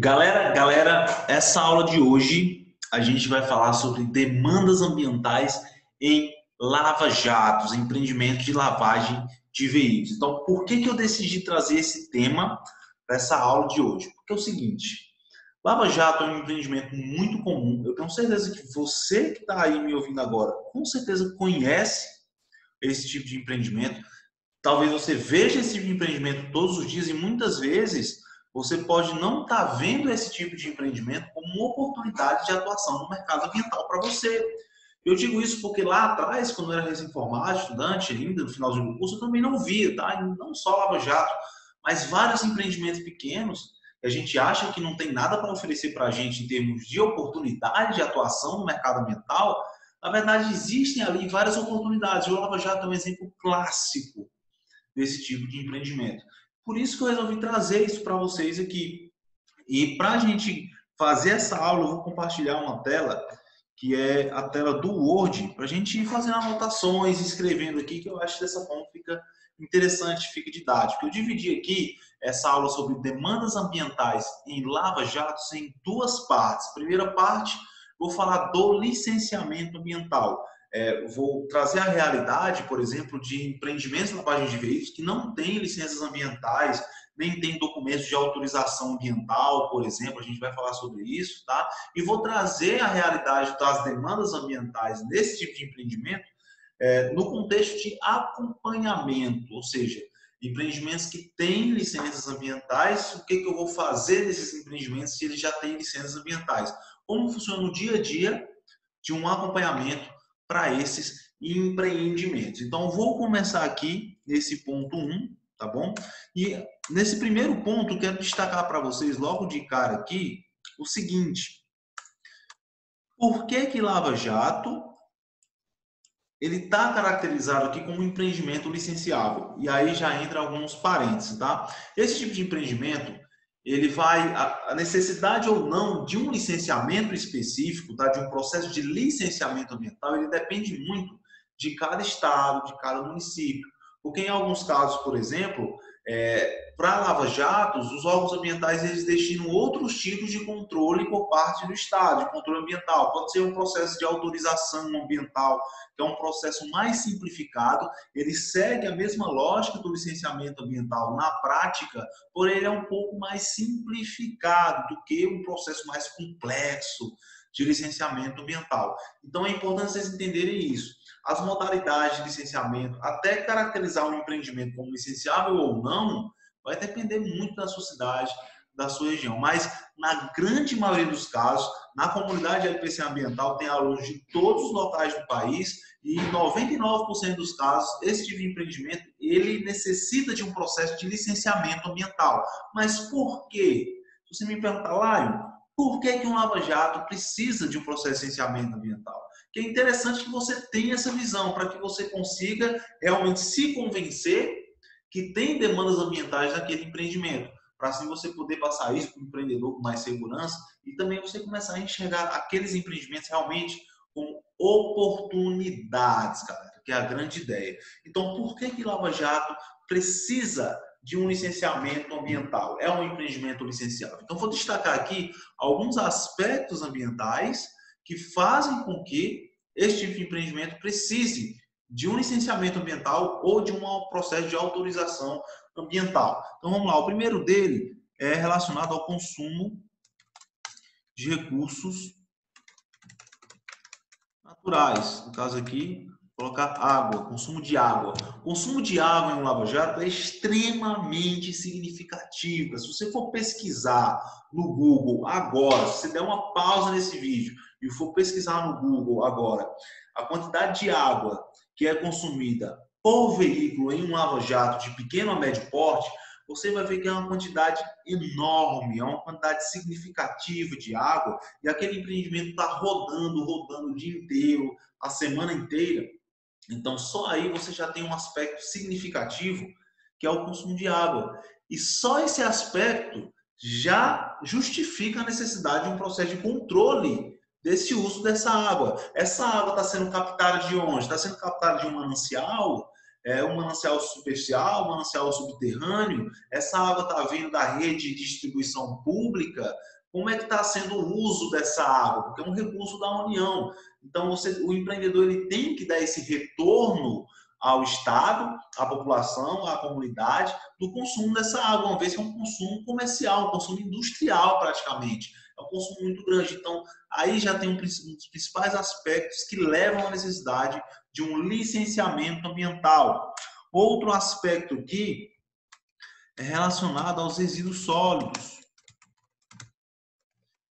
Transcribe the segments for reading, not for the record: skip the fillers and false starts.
Galera, essa aula de hoje a gente vai falar sobre demandas ambientais em lava-jatos, empreendimentos de lavagem de veículos. Então, por que eu decidi trazer esse tema para essa aula de hoje? Porque é o seguinte, lava-jato é um empreendimento muito comum. Eu tenho certeza que você que está aí me ouvindo agora, com certeza conhece esse tipo de empreendimento. Talvez você veja esse tipo de empreendimento todos os dias e muitas vezes você pode não estar vendo esse tipo de empreendimento como uma oportunidade de atuação no mercado ambiental para você. Eu digo isso porque lá atrás, quando eu era recém-formado, estudante ainda, no finalzinho do curso, eu também não via, tá? Não só Lava Jato, mas vários empreendimentos pequenos que a gente acha que não tem nada para oferecer para a gente em termos de oportunidade de atuação no mercado ambiental. Na verdade, existem ali várias oportunidades. O Lava Jato é um exemplo clássico desse tipo de empreendimento. Por isso que eu resolvi trazer isso para vocês aqui. E para a gente fazer essa aula, eu vou compartilhar uma tela, que é a tela do Word, para a gente ir fazendo anotações, escrevendo aqui, que eu acho que dessa forma fica interessante, fica didático. Eu dividi aqui essa aula sobre demandas ambientais em lava-jatos em duas partes. Primeira parte, vou falar do licenciamento ambiental. Vou trazer a realidade, por exemplo, de empreendimentos de lavagem de veículos que não têm licenças ambientais, nem tem documentos de autorização ambiental, por exemplo, a gente vai falar sobre isso, tá? E vou trazer a realidade das demandas ambientais nesse tipo de empreendimento no contexto de acompanhamento, ou seja, empreendimentos que têm licenças ambientais, o que eu vou fazer nesses empreendimentos se eles já têm licenças ambientais? Como funciona o dia a dia de um acompanhamento para esses empreendimentos. Então, vou começar aqui nesse ponto 1, tá bom? E nesse primeiro ponto, quero destacar para vocês logo de cara aqui o seguinte: por que Lava Jato ele está caracterizado aqui como um empreendimento licenciável? E aí já entra alguns parênteses, tá? Esse tipo de empreendimento, ele vai, a necessidade ou não de um licenciamento específico, tá? De um processo de licenciamento ambiental, ele depende muito de cada estado, de cada município. Porque em alguns casos, por exemplo, para lava-jatos, os órgãos ambientais eles destinam outros tipos de controle por parte do estado, de controle ambiental. Pode ser um processo de autorização ambiental, que é um processo mais simplificado, ele segue a mesma lógica do licenciamento ambiental na prática, porém ele é um pouco mais simplificado do que um processo mais complexo de licenciamento ambiental. Então é importante vocês entenderem isso. As modalidades de licenciamento, até caracterizar um empreendimento como licenciável ou não, vai depender muito da sua cidade, da sua região. Mas, na grande maioria dos casos, na comunidade LPC ambiental, tem alunos de todos os locais do país e em 99% dos casos, esse tipo de empreendimento, ele necessita de um processo de licenciamento ambiental. Mas por quê? Se você me perguntar, Laio, por que um lava-jato precisa de um processo de licenciamento ambiental? Que é interessante que você tenha essa visão, para que você consiga realmente se convencer que tem demandas ambientais naquele empreendimento, para assim você poder passar isso para o empreendedor com mais segurança e também você começar a enxergar aqueles empreendimentos realmente como oportunidades, galera, que é a grande ideia. Então, por que Lava Jato precisa de um licenciamento ambiental? É um empreendimento licenciável. Então, vou destacar aqui alguns aspectos ambientais que fazem com que esse tipo de empreendimento precise de um licenciamento ambiental ou de um processo de autorização ambiental. Então, vamos lá. O primeiro dele é relacionado ao consumo de recursos naturais. No caso aqui, colocar água, consumo de água. O consumo de água em um lava-jato é extremamente significativo. Se você for pesquisar no Google agora, se você der uma pausa nesse vídeo e for pesquisar no Google agora, a quantidade de água que é consumida por veículo em um lava-jato de pequeno a médio porte, você vai ver que é uma quantidade enorme, é uma quantidade significativa de água, e aquele empreendimento está rodando o dia inteiro, a semana inteira. Então, só aí você já tem um aspecto significativo, que é o consumo de água. E só esse aspecto já justifica a necessidade de um processo de controle desse uso dessa água. Essa água está sendo captada de onde? Está sendo captada de um manancial, um manancial superficial, um manancial subterrâneo. Essa água está vindo da rede de distribuição pública, como é que está sendo o uso dessa água, porque é um recurso da União. Então, o empreendedor ele tem que dar esse retorno ao Estado, à população, à comunidade, do consumo dessa água, uma vez que é um consumo comercial, um consumo industrial praticamente. É um consumo muito grande. Então, aí já tem um dos principais aspectos que levam à necessidade de um licenciamento ambiental. Outro aspecto aqui é relacionado aos resíduos sólidos.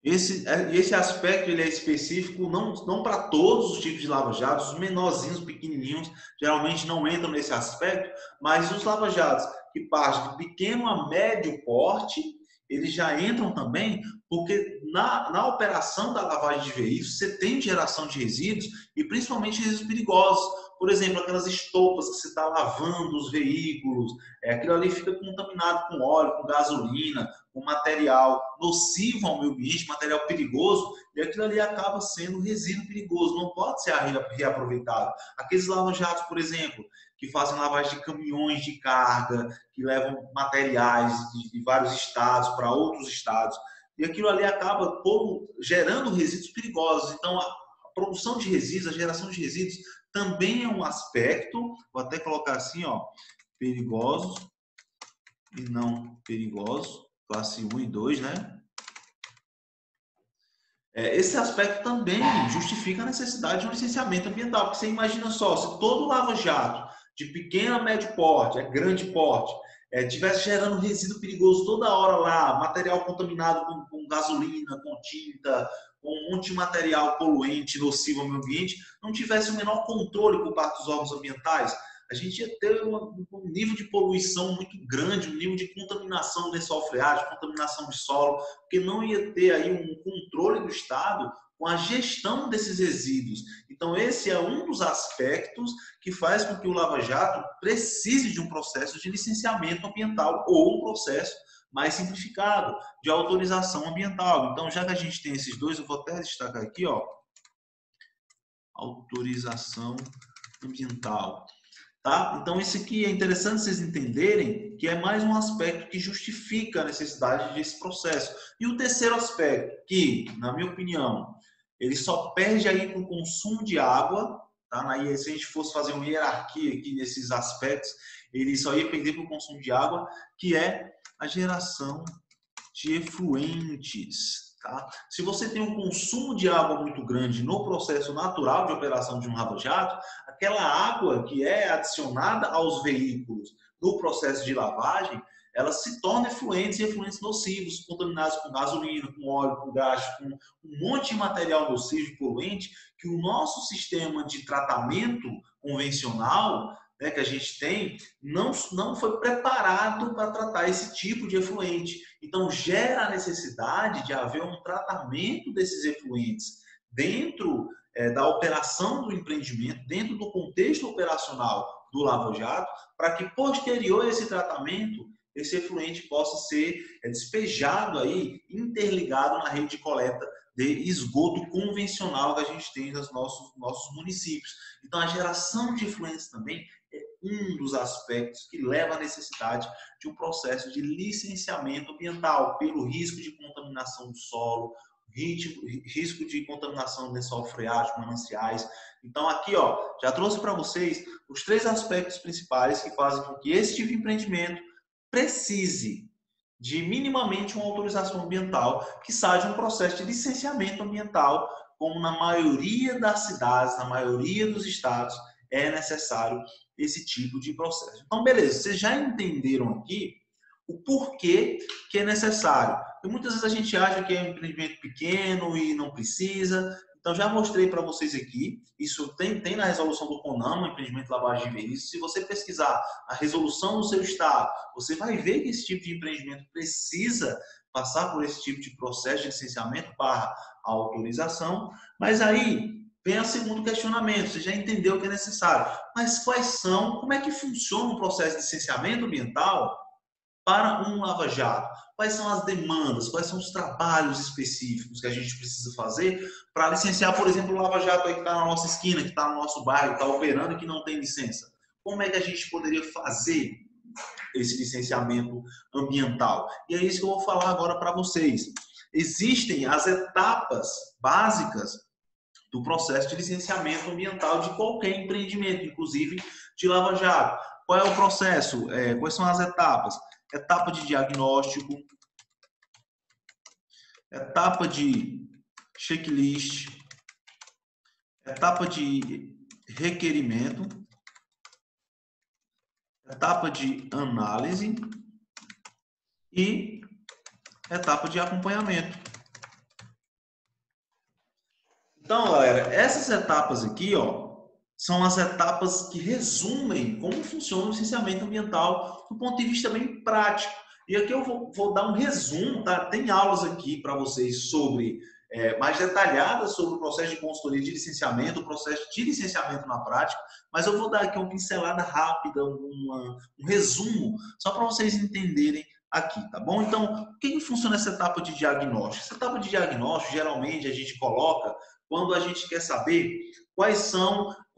Esse aspecto ele é específico não para todos os tipos de lava-jatos, os menorzinhos, pequenininhos, geralmente não entram nesse aspecto, mas os lava-jatos que partem de pequeno a médio porte, eles já entram também, porque na operação da lavagem de veículos, você tem geração de resíduos, e principalmente resíduos perigosos. Por exemplo, aquelas estopas que você está lavando os veículos, aquilo ali fica contaminado com óleo, com gasolina, com material nocivo ao meio ambiente, material perigoso, e aquilo ali acaba sendo resíduo perigoso, não pode ser reaproveitado. Aqueles lava-jatos, por exemplo, que fazem lavagem de caminhões de carga, que levam materiais de vários estados para outros estados, e aquilo ali acaba gerando resíduos perigosos. Então, a produção de resíduos, a geração de resíduos também é um aspecto, vou até colocar assim, ó, perigosos e não perigosos, classe 1 e 2, né? Esse aspecto também justifica a necessidade de um licenciamento ambiental, porque você imagina só, se todo lava-jato de pequeno a médio porte, grande porte, tivesse gerando resíduo perigoso toda hora lá, material contaminado com gasolina, com tinta, com um monte de material poluente, nocivo ao meio ambiente, não tivesse o menor controle por parte dos órgãos ambientais, a gente ia ter um nível de poluição muito grande, um nível de contaminação do lençol freático, contaminação de solo, porque não ia ter aí um controle do Estado com a gestão desses resíduos. Então, esse é um dos aspectos que faz com que o Lava Jato precise de um processo de licenciamento ambiental ou um processo mais simplificado de autorização ambiental. Então, já que a gente tem esses dois, eu vou até destacar aqui, ó, autorização ambiental. Tá? Então, isso aqui é interessante vocês entenderem que é mais um aspecto que justifica a necessidade desse processo. E o terceiro aspecto, que, na minha opinião, ele só perde aí com o consumo de água, tá? Se a gente fosse fazer uma hierarquia aqui nesses aspectos, ele só ia perder para o consumo de água, que é a geração de efluentes. Tá? Se você tem um consumo de água muito grande no processo natural de operação de um lava-jato, aquela água que é adicionada aos veículos no processo de lavagem, ela se torna efluentes e efluentes nocivos, contaminados com gasolina, com óleo, com gás, com um monte de material nocivo e poluente que o nosso sistema de tratamento convencional, né, que a gente tem, não foi preparado para tratar esse tipo de efluente. Então, gera a necessidade de haver um tratamento desses efluentes dentro da operação do empreendimento, dentro do contexto operacional do Lava Jato, para que, posterior a esse tratamento, esse efluente possa ser despejado aí, interligado na rede de coleta de esgoto convencional que a gente tem nos nossos municípios. Então, a geração de efluentes também é um dos aspectos que leva à necessidade de um processo de licenciamento ambiental pelo risco de contaminação do solo, risco de contaminação do lençol freático, mananciais. Então, aqui, ó, já trouxe para vocês os 3 aspectos principais que fazem com que esse tipo de empreendimento precise de minimamente uma autorização ambiental, que seja um processo de licenciamento ambiental, como na maioria das cidades, na maioria dos estados, é necessário esse tipo de processo. Então, beleza, vocês já entenderam aqui o porquê que é necessário. Porque muitas vezes a gente acha que é um empreendimento pequeno e não precisa. Então, já mostrei para vocês aqui, isso tem na resolução do CONAMA, empreendimento de lavagem de veículos. Se você pesquisar a resolução do seu estado, você vai ver que esse tipo de empreendimento precisa passar por esse tipo de processo de licenciamento para autorização. Mas aí vem o segundo questionamento, você já entendeu que é necessário. Mas como é que funciona o processo de licenciamento ambiental para um lava-jato? Quais são as demandas, quais são os trabalhos específicos que a gente precisa fazer para licenciar, por exemplo, o lava-jato aí que está na nossa esquina, que está no nosso bairro, que está operando e que não tem licença? Como é que a gente poderia fazer esse licenciamento ambiental? E é isso que eu vou falar agora para vocês. existem as etapas básicas do processo de licenciamento ambiental de qualquer empreendimento, inclusive de Lava Jato. Qual é o processo? Quais são as etapas? Etapa de diagnóstico, etapa de checklist, etapa de requerimento, etapa de análise e etapa de acompanhamento. Então, galera, essas etapas aqui, são as etapas que resumem como funciona o licenciamento ambiental do ponto de vista bem prático. E aqui eu vou dar um resumo, tá? Tem aulas aqui para vocês sobre mais detalhadas sobre o processo de consultoria de licenciamento, o processo de licenciamento na prática, mas eu vou dar aqui uma pincelada rápida, um resumo, só para vocês entenderem aqui, tá bom? Então, o que funciona essa etapa de diagnóstico? Essa etapa de diagnóstico, geralmente, a gente coloca quando a gente quer saber qual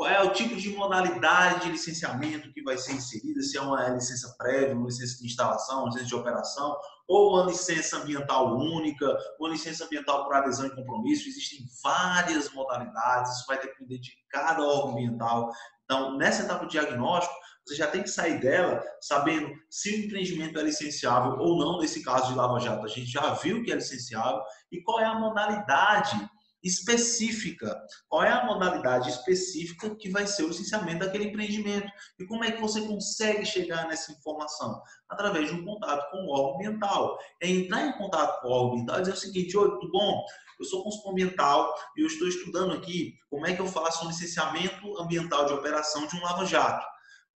é o tipo de modalidade de licenciamento que vai ser inserida, se é uma licença prévia, uma licença de instalação, uma licença de operação, ou uma licença ambiental única, uma licença ambiental por adesão e compromisso. Existem várias modalidades, isso vai depender de cada órgão ambiental. Então, nessa etapa de diagnóstico, você já tem que sair dela sabendo se o empreendimento é licenciável ou não. Nesse caso de Lava Jato, a gente já viu que é licenciável, e qual é a modalidade específica. Qual é a modalidade específica que vai ser o licenciamento daquele empreendimento? E como é que você consegue chegar nessa informação? Através de um contato com o órgão ambiental. É entrar em contato com o órgão ambiental e dizer o seguinte: oi, tudo bom? Eu sou consultor ambiental e eu estou estudando aqui como é que eu faço um licenciamento ambiental de operação de um lava-jato.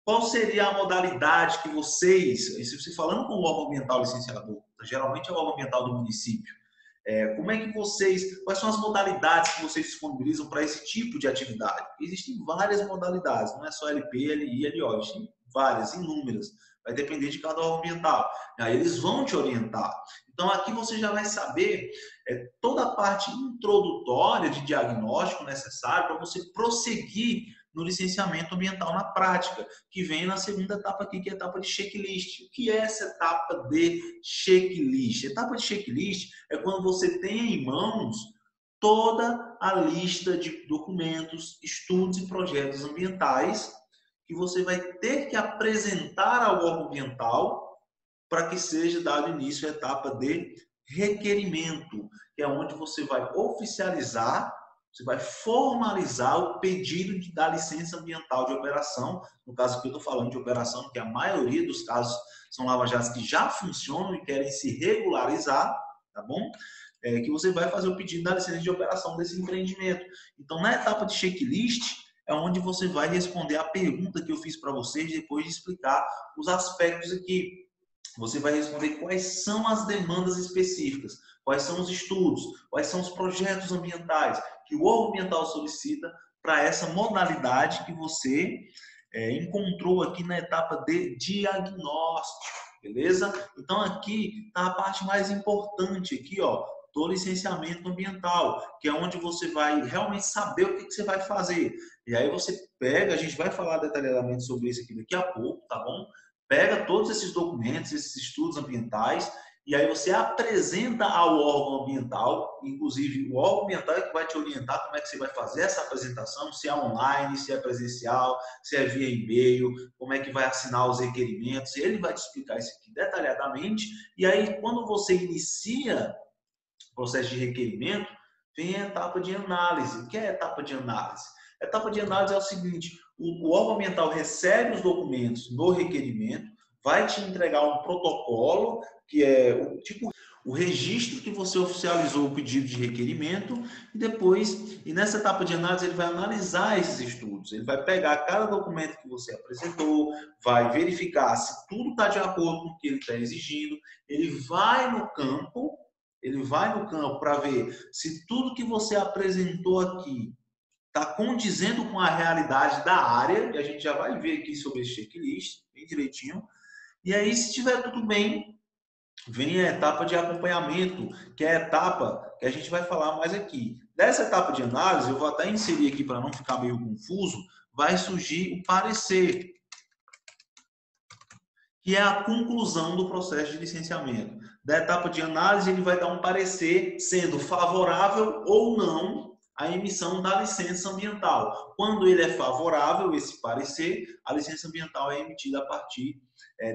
Qual seria a modalidade que vocês, se você falando com o órgão ambiental licenciador, geralmente é o órgão ambiental do município, como é que quais são as modalidades que vocês disponibilizam para esse tipo de atividade? Existem várias modalidades, não é só LP, LI, LO, existem várias, inúmeras. Vai depender de cada órgão ambiental. Aí eles vão te orientar. Então aqui você já vai saber toda a parte introdutória de diagnóstico necessário para você prosseguir no licenciamento ambiental na prática, que vem na segunda etapa aqui, que é a etapa de checklist. O que é essa etapa de checklist? A etapa de checklist é quando você tem em mãos toda a lista de documentos, estudos e projetos ambientais que você vai ter que apresentar ao órgão ambiental para que seja dado início à etapa de requerimento, que é onde você vai oficializar, você vai formalizar o pedido da licença ambiental de operação. No caso aqui eu estou falando de operação, porque a maioria dos casos são lava-jatos que já funcionam e querem se regularizar, tá bom? Que você vai fazer o pedido da licença de operação desse empreendimento. Então, na etapa de checklist, é onde você vai responder a pergunta que eu fiz para vocês depois de explicar os aspectos aqui. Você vai responder quais são as demandas específicas, quais são os estudos, quais são os projetos ambientais que o órgão ambiental solicita para essa modalidade que você encontrou aqui na etapa de diagnóstico, beleza? Então aqui está a parte mais importante aqui, do licenciamento ambiental, que é onde você vai realmente saber o que você vai fazer. E aí você pega, a gente vai falar detalhadamente sobre isso aqui daqui a pouco, tá bom? Pega todos esses documentos, esses estudos ambientais, e aí você apresenta ao órgão ambiental, inclusive o órgão ambiental é que vai te orientar como é que você vai fazer essa apresentação, se é online, se é presencial, se é via e-mail, como é que vai assinar os requerimentos, ele vai te explicar isso aqui detalhadamente, e aí quando você inicia o processo de requerimento, vem a etapa de análise. O que é a etapa de análise? A etapa de análise é o seguinte: o órgão ambiental recebe os documentos no requerimento, vai te entregar um protocolo, que é o registro que você oficializou o pedido de requerimento, e nessa etapa de análise ele vai analisar esses estudos, ele vai pegar cada documento que você apresentou, vai verificar se tudo está de acordo com o que ele está exigindo, ele vai no campo para ver se tudo que você apresentou aqui está condizendo com a realidade da área, e a gente já vai ver aqui sobre esse checklist, bem direitinho. E aí, se estiver tudo bem, vem a etapa de acompanhamento, que é a etapa que a gente vai falar mais aqui. Dessa etapa de análise, eu vou até inserir aqui para não ficar meio confuso, vai surgir o parecer, que é a conclusão do processo de licenciamento. Da etapa de análise, ele vai dar um parecer sendo favorável ou não à emissão da licença ambiental. Quando ele é favorável, esse parecer, a licença ambiental é emitida a partir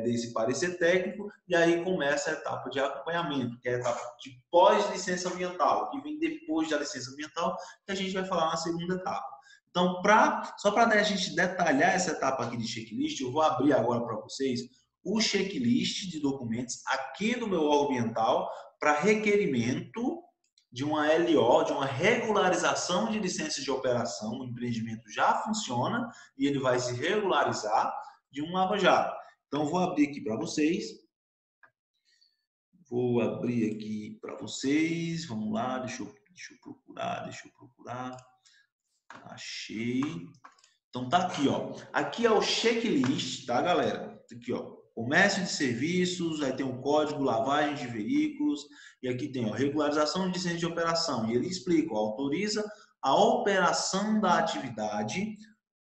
desse parecer técnico, e aí começa a etapa de acompanhamento, que é a etapa de pós-licença ambiental, que vem depois da licença ambiental, que a gente vai falar na segunda etapa. Então, só para a gente detalhar essa etapa aqui de checklist, eu vou abrir agora para vocês o checklist de documentos aqui no meu órgão ambiental para requerimento de uma LO, de uma regularização de licença de operação. O empreendimento já funciona e ele vai se regularizar de um lava-jato. Então, vou abrir aqui para vocês. Vamos lá, deixa eu procurar. Achei. Então, tá aqui, ó. Aqui é o checklist, tá, galera? Aqui, ó. Comércio de serviços, aí tem o código, lavagem de veículos, e aqui tem, ó, regularização de licença de operação. E ele explica, ó, autoriza a operação da atividade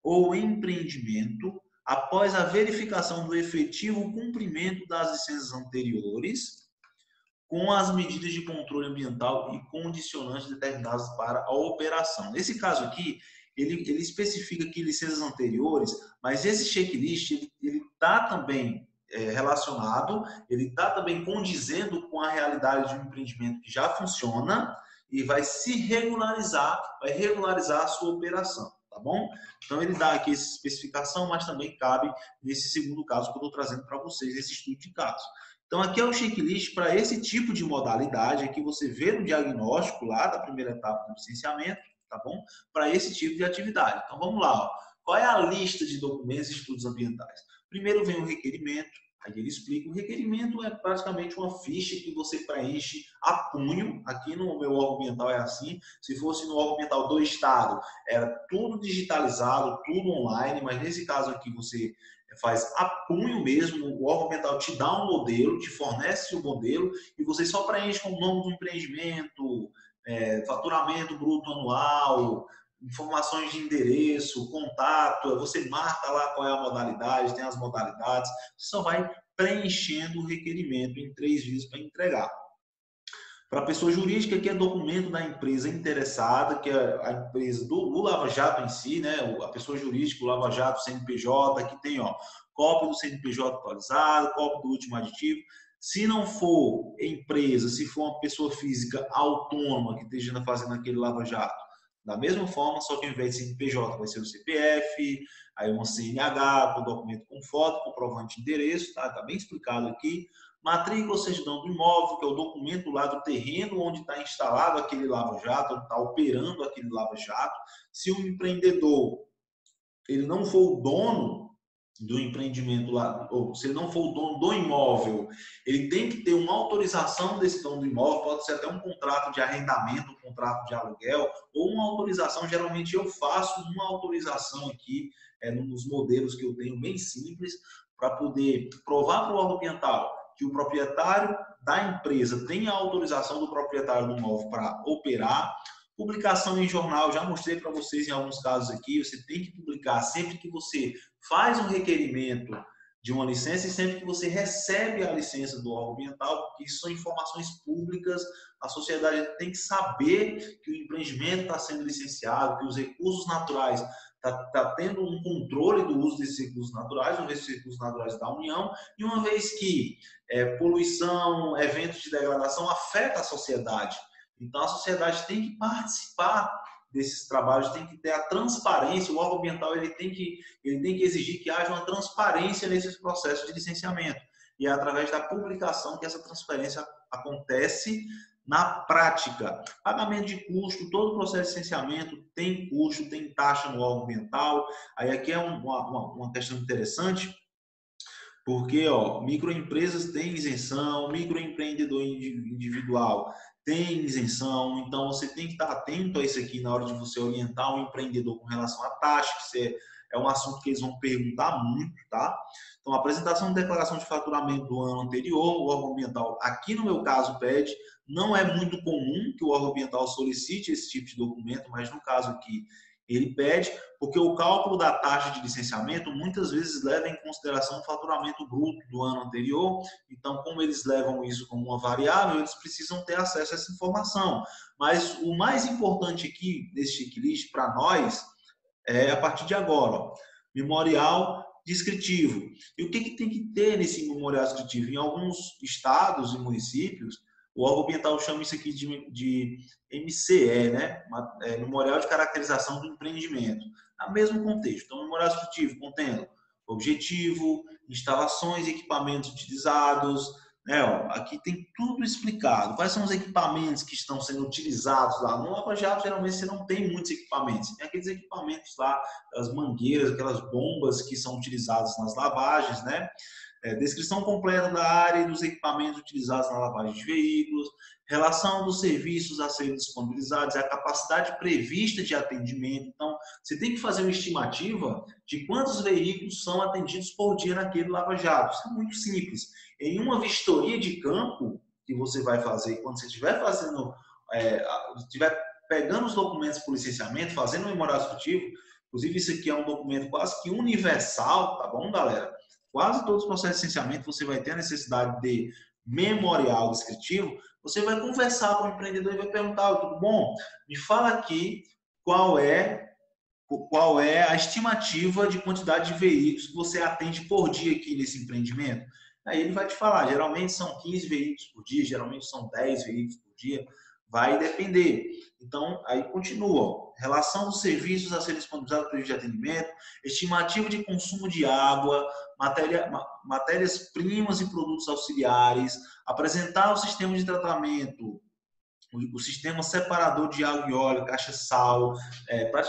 ou empreendimento após a verificação do efetivo cumprimento das licenças anteriores com as medidas de controle ambiental e condicionantes determinados para a operação. Nesse caso aqui, ele especifica aqui licenças anteriores, mas esse checklist ele está também relacionado, ele está também condizendo com a realidade de um empreendimento que já funciona e vai regularizar a sua operação, tá bom? Então ele dá aqui essa especificação, mas também cabe nesse segundo caso que eu estou trazendo para vocês, esse estudo de caso. Então aqui é o checklist para esse tipo de modalidade, aqui você vê no diagnóstico lá da primeira etapa do licenciamento, tá bom? Para esse tipo de atividade. Então vamos lá, ó. Qual é a lista de documentos e estudos ambientais? Primeiro vem o requerimento, aí ele explica. O requerimento é praticamente uma ficha que você preenche a punho. Aqui no meu órgão ambiental é assim. Se fosse no órgão ambiental do estado, era tudo digitalizado, tudo online, mas nesse caso aqui você faz a punho mesmo, o órgão ambiental te dá um modelo, te fornece o modelo e você só preenche com o nome do empreendimento, faturamento bruto anual, informações de endereço, contato, você marca lá qual é a modalidade, tem as modalidades, você só vai preenchendo o requerimento em 3 dias para entregar. Para a pessoa jurídica, que é documento da empresa interessada, que é a empresa do Lava Jato em si, né? A pessoa jurídica, o Lava Jato, CNPJ, que tem, ó, cópia do CNPJ atualizado, cópia do último aditivo. Se não for empresa, se for uma pessoa física autônoma que esteja fazendo aquele Lava Jato, da mesma forma, só que ao invés de CNPJ vai ser o CPF, aí uma CNH, com documento com foto, comprovante de endereço, tá? Tá bem explicado aqui. Matrícula ou certidão do imóvel, que é o documento lá do terreno onde está instalado aquele lava-jato, onde está operando aquele lava-jato. Se o empreendedor ele não for o dono do empreendimento lá, ou se ele não for o dono do imóvel, ele tem que ter uma autorização desse dono do imóvel, pode ser até um contrato de arrendamento, um contrato de aluguel, ou uma autorização. Geralmente eu faço uma autorização aqui, nos modelos que eu tenho bem simples, para poder provar para o órgão ambiental que o proprietário da empresa tem a autorização do proprietário do imóvel para operar. Publicação em jornal, já mostrei para vocês em alguns casos aqui, você tem que publicar sempre que você faz um requerimento de uma licença e sempre que você recebe a licença do órgão ambiental, porque isso são informações públicas, a sociedade tem que saber que o empreendimento está sendo licenciado, que os recursos naturais está tendo um controle do uso desses recursos naturais, uma vez que os recursos naturais da União, e uma vez que poluição, eventos de degradação afetam a sociedade. Então, a sociedade tem que participar desses trabalhos, tem que ter a transparência. O órgão ambiental ele tem que exigir que haja uma transparência nesses processos de licenciamento. E é através da publicação que essa transparência acontece na prática. Pagamento de custo, todo o processo de licenciamento tem custo, tem taxa no órgão ambiental. Aí aqui é uma questão interessante, porque microempresas têm isenção, microempreendedor individual tem isenção, então você tem que estar atento a isso aqui na hora de você orientar um empreendedor com relação à taxa, que é um assunto que eles vão perguntar muito, tá? Então, a apresentação de declaração de faturamento do ano anterior, o órgão ambiental, aqui no meu caso, pede. Não é muito comum que o órgão ambiental solicite esse tipo de documento, mas no caso aqui, Ele pede porque o cálculo da taxa de licenciamento muitas vezes leva em consideração o faturamento bruto do ano anterior. Então, como eles levam isso como uma variável, eles precisam ter acesso a essa informação. Mas o mais importante aqui desse checklist para nós é a partir de agora, ó, memorial descritivo. E o que tem que ter nesse memorial descritivo? Em alguns estados e municípios, o órgão ambiental chama isso aqui de MCE, né? Memorial de Caracterização do Empreendimento. No mesmo contexto. Então, memorial descritivo contendo objetivo, instalações e equipamentos utilizados, né? Ó, aqui tem tudo explicado. Quais são os equipamentos que estão sendo utilizados lá? No Lava Jato, geralmente, você não tem muitos equipamentos. Tem aqueles equipamentos lá, as mangueiras, aquelas bombas que são utilizadas nas lavagens, né? Descrição completa da área e dos equipamentos utilizados na lavagem de veículos, relação dos serviços a serem disponibilizados, a capacidade prevista de atendimento. Então, você tem que fazer uma estimativa de quantos veículos são atendidos por dia naquele lava-jato. Isso é muito simples. Em uma vistoria de campo que você vai fazer, quando você estiver fazendo, estiver pegando os documentos por licenciamento, fazendo um memorial descritivo, inclusive isso aqui é um documento quase que universal, tá bom, galera? Quase todos os processos de licenciamento você vai ter a necessidade de memorial descritivo. Você vai conversar com o empreendedor e vai perguntar: tudo bom? Me fala aqui qual é a estimativa de quantidade de veículos que você atende por dia aqui nesse empreendimento. Aí ele vai te falar, geralmente são 15 veículos por dia, geralmente são 10 veículos por dia, vai depender. Então, aí continua. Relação dos serviços a serem disponibilizados para o de atendimento, estimativa de consumo de água, matérias-primas e produtos auxiliares, apresentar o sistema de tratamento, o sistema separador de água e óleo, caixa-sal.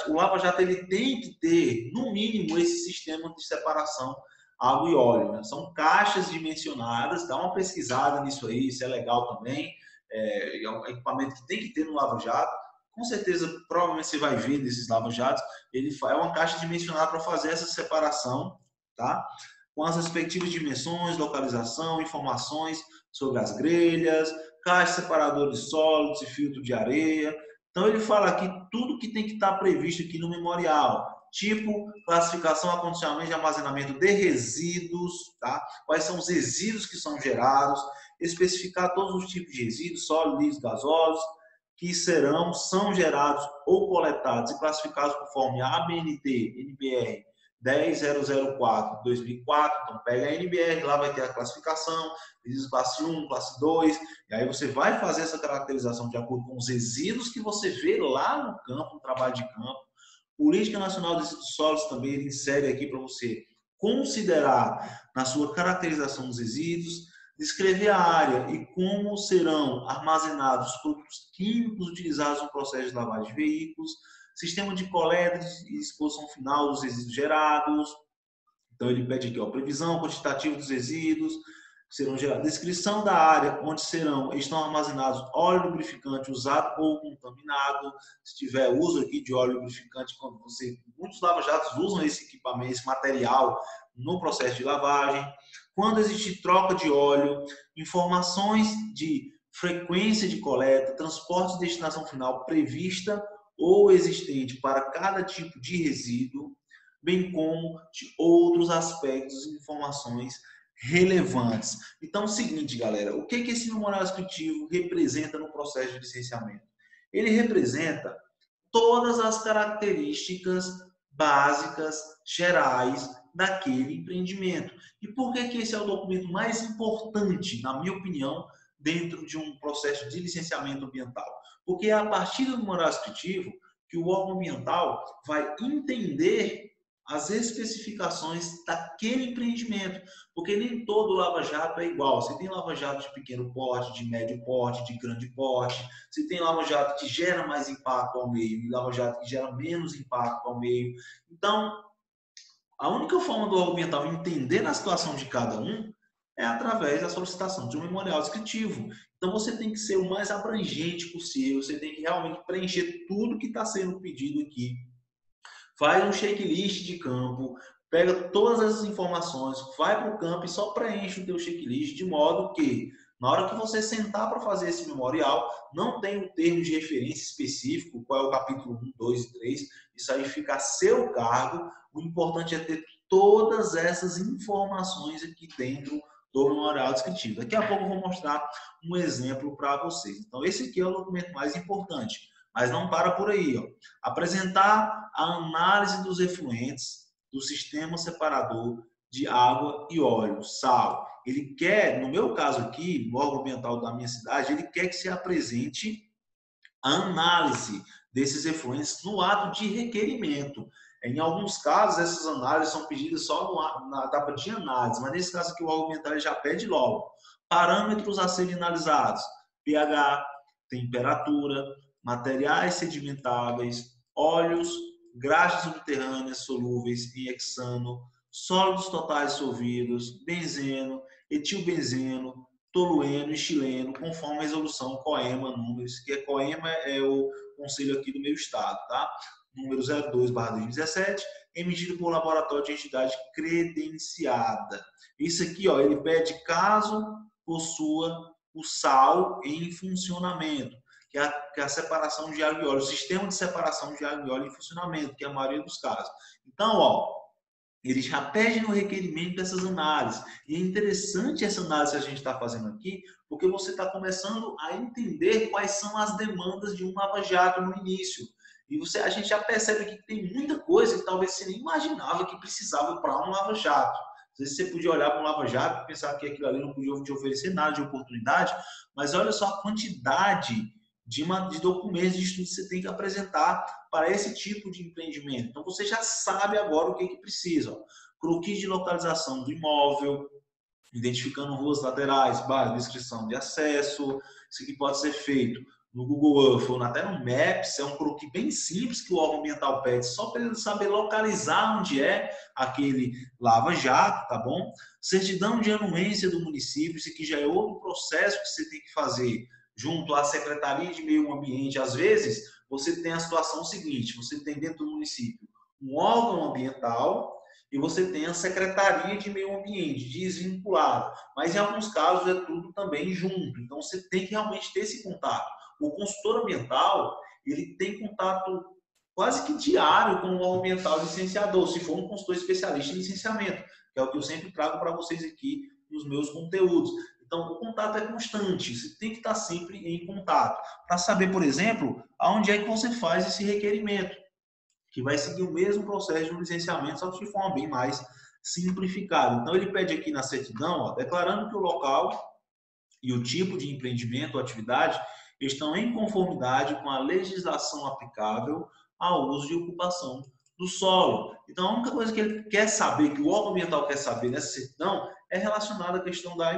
O Lava Jato ele tem que ter, no mínimo, esse sistema de separação água e óleo. Né? São caixas dimensionadas, dá uma pesquisada nisso aí, isso é legal também. É um equipamento que tem que ter no Lava Jato. Com certeza, provavelmente você vai ver nesses Lava Jatos, ele é uma caixa dimensionada para fazer essa separação, tá? Com as respectivas dimensões, localização, informações sobre as grelhas, caixa separador de sólidos e filtro de areia. Então, ele fala aqui tudo que tem que estar previsto aqui no memorial. Tipo, classificação, acondicionamento e armazenamento de resíduos, tá? Quais são os resíduos que são gerados, especificar todos os tipos de resíduos, sólidos, líquidos, gasosos, que são gerados ou coletados e classificados conforme a ABNT, NBR 10004/2004. Então, pega a NBR, lá vai ter a classificação, resíduos classe 1, classe 2, e aí você vai fazer essa caracterização de acordo com os resíduos que você vê lá no campo, no trabalho de campo. Política Nacional de Resíduos Sólidos também ele insere aqui para você considerar na sua caracterização dos resíduos, descrever a área e como serão armazenados os produtos químicos utilizados no processo de lavagem de veículos, sistema de coleta e disposição final dos resíduos gerados. Então, ele pede aqui, ó, previsão quantitativa dos resíduos que serão gerados, descrição da área onde estão armazenados óleo lubrificante usado ou contaminado. Se tiver uso aqui de óleo lubrificante, muitos lava-jatos usam esse equipamento, esse material no processo de lavagem. Quando existe troca de óleo, informações de frequência de coleta, transporte e destinação final prevista ou existente para cada tipo de resíduo, bem como de outros aspectos e informações relevantes. Então, é o seguinte, galera, o que esse memorial descritivo representa no processo de licenciamento? Ele representa todas as características básicas, gerais, daquele empreendimento. E por que esse é o documento mais importante, na minha opinião, dentro de um processo de licenciamento ambiental? Porque é a partir do memorial descritivo que o órgão ambiental vai entender as especificações daquele empreendimento, porque nem todo lava-jato é igual. Você tem lava-jato de pequeno porte, de médio porte, de grande porte. Você tem lava-jato que gera mais impacto ao meio e lava-jato que gera menos impacto ao meio. Então, a única forma do órgão ambiental entender a situação de cada um é através da solicitação de um memorial descritivo. Então, você tem que ser o mais abrangente possível, você tem que realmente preencher tudo que está sendo pedido aqui. Faz um checklist de campo, pega todas essas informações, vai para o campo e só preenche o teu checklist, de modo que Na hora que você sentar para fazer esse memorial, não tem um termo de referência específico, qual é o capítulo 1, 2 e 3, isso aí fica a seu cargo. O importante é ter todas essas informações aqui dentro do memorial descritivo. Daqui a pouco eu vou mostrar um exemplo para vocês. Então, esse aqui é o documento mais importante, mas não para por aí. Ó. Apresentar a análise dos efluentes do sistema separador de água e óleo, sal. Ele quer, no meu caso aqui, no órgão ambiental da minha cidade, ele quer que se apresente a análise desses efluentes no ato de requerimento. Em alguns casos, essas análises são pedidas só na etapa de análise, mas nesse caso aqui o órgão ambiental já pede logo. Parâmetros a serem analisados: pH, temperatura, materiais sedimentáveis, óleos, graxas subterrâneas solúveis em hexano, sólidos totais solvidos, benzeno, etilbenzeno, tolueno e chileno, conforme a resolução COEMA números, que COEMA é o conselho aqui do meu estado, tá? Número 02/2017, emitido por laboratório de entidade credenciada. Isso aqui, ó, ele pede caso possua o sal em funcionamento, que é a separação de água e óleo, o sistema de separação de água e óleo em funcionamento, que é a maioria dos casos. Então, ó, ele já pede no requerimento essas análises. E é interessante essa análise que a gente está fazendo aqui, porque você está começando a entender quais são as demandas de um lava-jato no início. E a gente já percebe aqui que tem muita coisa que talvez você nem imaginava que precisava para um lava-jato. Às vezes você podia olhar para um lava-jato e pensar que aquilo ali não podia te oferecer nada de oportunidade, mas olha só a quantidade de documentos de estudo que você tem que apresentar para esse tipo de empreendimento. Então, você já sabe agora o que precisa. Ó. Croquis de localização do imóvel, identificando ruas laterais, bairro, descrição de acesso. Isso aqui pode ser feito no Google Earth ou até no Maps. É um croquis bem simples que o órgão ambiental pede, só para ele saber localizar onde é aquele lava-jato, tá bom? Certidão de anuência do município, isso aqui já é outro processo que você tem que fazer junto à Secretaria de Meio Ambiente. Às vezes, você tem a situação seguinte, você tem dentro do município um órgão ambiental e você tem a Secretaria de Meio Ambiente desvinculada, mas em alguns casos é tudo também junto, então você tem que realmente ter esse contato. O consultor ambiental, ele tem contato quase que diário com o órgão ambiental licenciador, se for um consultor especialista em licenciamento, que é o que eu sempre trago para vocês aqui nos meus conteúdos. Então, o contato é constante, você tem que estar sempre em contato, para saber, por exemplo, aonde é que você faz esse requerimento, que vai seguir o mesmo processo de um licenciamento, só que de forma bem mais simplificada. Então, ele pede aqui na certidão, ó, declarando que o local e o tipo de empreendimento ou atividade estão em conformidade com a legislação aplicável ao uso de ocupação do solo. Então, a única coisa que ele quer saber, que o órgão ambiental quer saber nessa certidão, é relacionada à questão da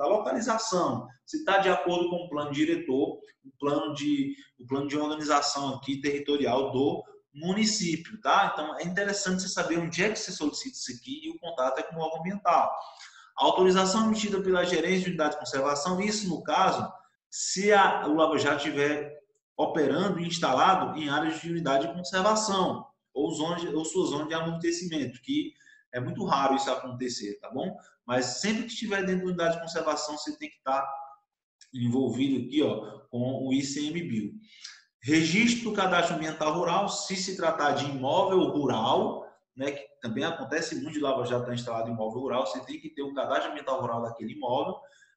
localização. Se está de acordo com o plano diretor, o plano de organização aqui territorial do município, tá? Então, é interessante você saber onde é que você solicita isso aqui e o contato é com o órgão ambiental. A autorização emitida pela gerência de unidade de conservação, isso no caso, se o lava-jato estiver operando e instalado em áreas de unidade de conservação ou sua zona de amortecimento, que é muito raro isso acontecer, tá bom? Mas sempre que estiver dentro da unidade de conservação, você tem que estar envolvido aqui, ó, com o ICMBio. Registro do cadastro ambiental rural, se tratar de imóvel rural, né, que também acontece muito de lava-jato estar instalado em imóvel rural, você tem que ter o cadastro ambiental rural daquele imóvel.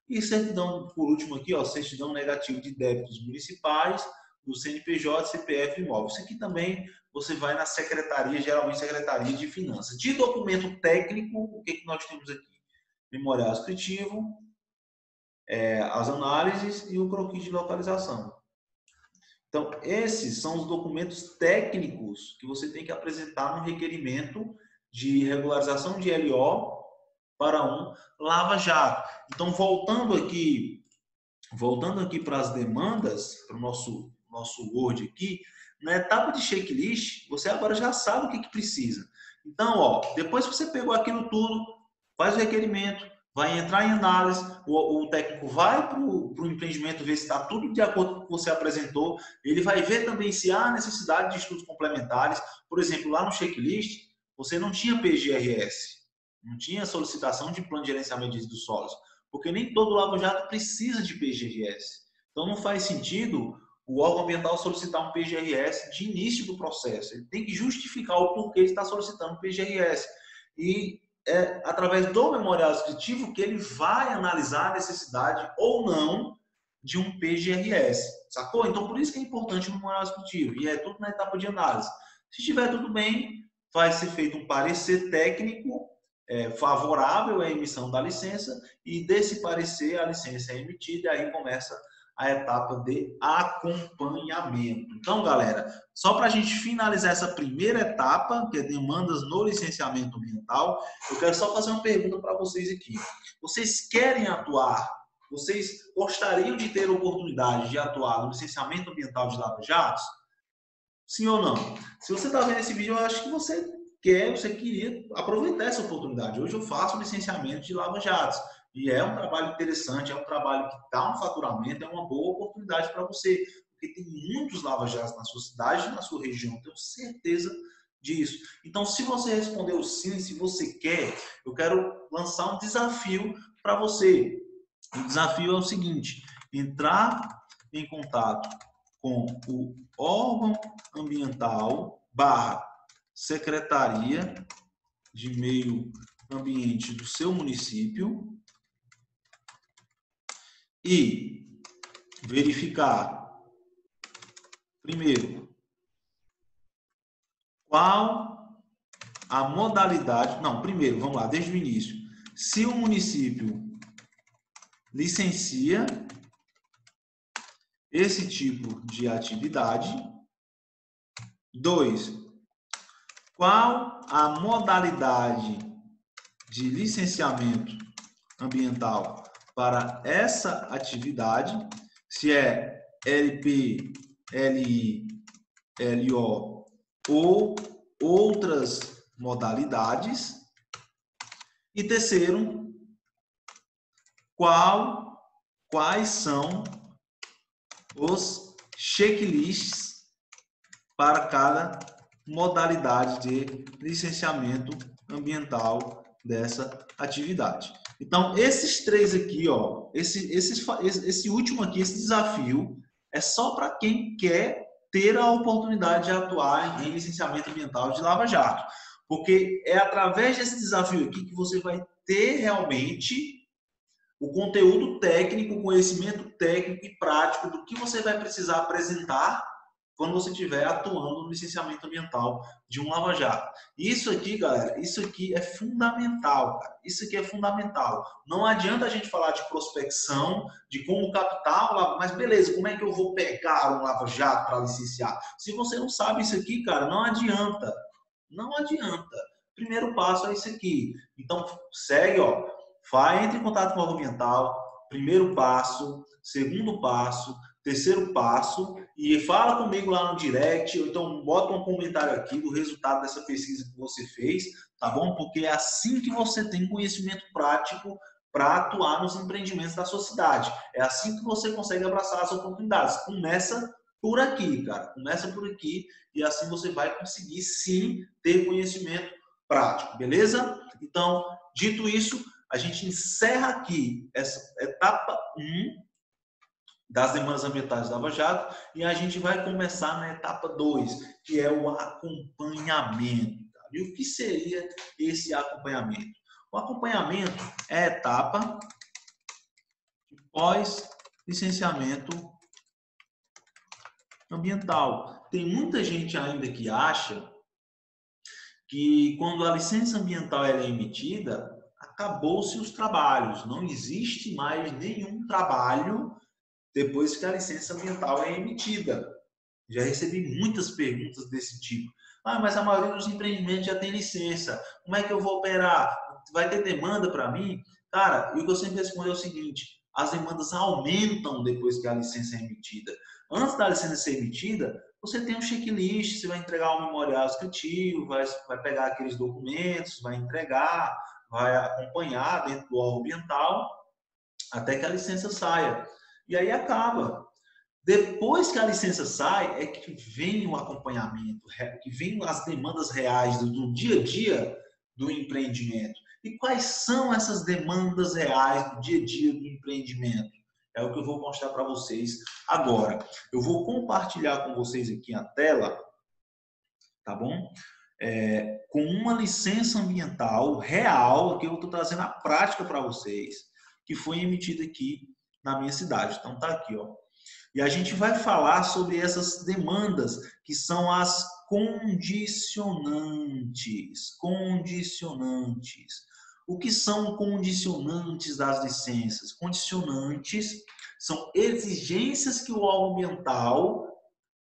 E certidão, por último aqui, ó, certidão negativa de débitos municipais, do CNPJ, CPF e imóvel. Isso aqui também você vai na secretaria, geralmente secretaria de finanças. De documento técnico, o que nós temos aqui? Memorial descritivo, as análises e o croquis de localização. Então, esses são os documentos técnicos que você tem que apresentar no requerimento de regularização de LO para um lava-jato. Então, voltando aqui para as demandas, para o nosso Word aqui, na etapa de checklist, você agora já sabe o que precisa. Então, ó, depois que você pegou aquilo tudo, faz o requerimento, vai entrar em análise, o técnico vai para o empreendimento ver se está tudo de acordo com o que você apresentou, ele vai ver também se há necessidade de estudos complementares. Por exemplo, lá no checklist, você não tinha PGRS, não tinha solicitação de plano de gerenciamento de resíduos sólidos, porque nem todo lava-jato precisa de PGRS. Então não faz sentido o órgão ambiental solicitar um PGRS de início do processo. Ele tem que justificar o porquê ele está solicitando PGRS. E é através do memorial descritivo que ele vai analisar a necessidade ou não de um PGRS, sacou? Então, por isso que é importante o memorial descritivo, e é tudo na etapa de análise. Se estiver tudo bem, vai ser feito um parecer técnico favorável à emissão da licença, e desse parecer a licença é emitida, e aí começa a etapa de acompanhamento. Então, galera, só para a gente finalizar essa primeira etapa, que é demandas no licenciamento ambiental, eu quero só fazer uma pergunta para vocês aqui. Vocês querem atuar? Vocês gostariam de ter a oportunidade de atuar no licenciamento ambiental de lava-jatos? Sim ou não? Se você está vendo esse vídeo, eu acho que você queria aproveitar essa oportunidade. Hoje eu faço licenciamento de lava-jatos. E é um trabalho interessante, é um trabalho que dá um faturamento, é uma boa oportunidade para você. Porque tem muitos lava-jatos na sua cidade, na sua região, tenho certeza disso. Então, se você respondeu sim, se você quer, eu quero lançar um desafio para você. O desafio é o seguinte: entrar em contato com o órgão ambiental / secretaria de meio ambiente do seu município e verificar, primeiro, qual a modalidade. Não, primeiro, vamos lá, desde o início. Se o município licencia esse tipo de atividade. 2. Qual a modalidade de licenciamento ambiental para essa atividade? Se é LP, LI, LO ou outras modalidades. E terceiro, quais são os checklists para cada modalidade de licenciamento ambiental dessa atividade. Então, esses três aqui, ó, esse último aqui, esse desafio, é só para quem quer ter a oportunidade de atuar em licenciamento ambiental de lava-jato. Porque é através desse desafio aqui que você vai ter realmente o conteúdo técnico, o conhecimento técnico e prático do que você vai precisar apresentar quando você estiver atuando no licenciamento ambiental de um lava-jato. Isso aqui, galera, isso aqui é fundamental, cara. Isso aqui é fundamental. Não adianta a gente falar de prospecção, de como captar um lava, mas beleza, como é que eu vou pegar um lava-jato para licenciar? Se você não sabe isso aqui, cara, não adianta. Não adianta. Primeiro passo é isso aqui. Então, segue, ó. Entre em contato com o órgão ambiental. Primeiro passo, segundo passo, terceiro passo, e fala comigo lá no direct, ou então bota um comentário aqui do resultado dessa pesquisa que você fez, tá bom? Porque é assim que você tem conhecimento prático para atuar nos empreendimentos da sua cidade. É assim que você consegue abraçar as oportunidades. Começa por aqui, cara. Começa por aqui e assim você vai conseguir sim ter conhecimento prático, beleza? Então, dito isso, a gente encerra aqui essa etapa 1 das demandas ambientais da Lava Jato e a gente vai começar na etapa 2, que é o acompanhamento. E o que seria esse acompanhamento? O acompanhamento é a etapa de pós-licenciamento ambiental. Tem muita gente ainda que acha que quando a licença ambiental é emitida, acabou-se os trabalhos. Não existe mais nenhum trabalho depois que a licença ambiental é emitida. Já recebi muitas perguntas desse tipo. Ah, mas a maioria dos empreendimentos já tem licença. Como é que eu vou operar? Vai ter demanda para mim? Cara, e o que eu sempre respondo é o seguinte: as demandas aumentam depois que a licença é emitida. Antes da licença ser emitida, você tem um checklist, você vai entregar um memorial descritivo, vai pegar aqueles documentos, vai entregar, vai acompanhar dentro do órgão ambiental até que a licença saia. E aí acaba. Depois que a licença sai, é que vem o acompanhamento, que vem as demandas reais do dia a dia do empreendimento. E quais são essas demandas reais do dia a dia do empreendimento? É o que eu vou mostrar para vocês agora. Eu vou compartilhar com vocês aqui a tela, tá bom? Com uma licença ambiental real, que eu estou trazendo a prática para vocês, que foi emitida aqui na minha cidade. Então tá aqui, ó. E a gente vai falar sobre essas demandas, que são as condicionantes. Condicionantes. O que são condicionantes das licenças? Condicionantes são exigências que o órgão ambiental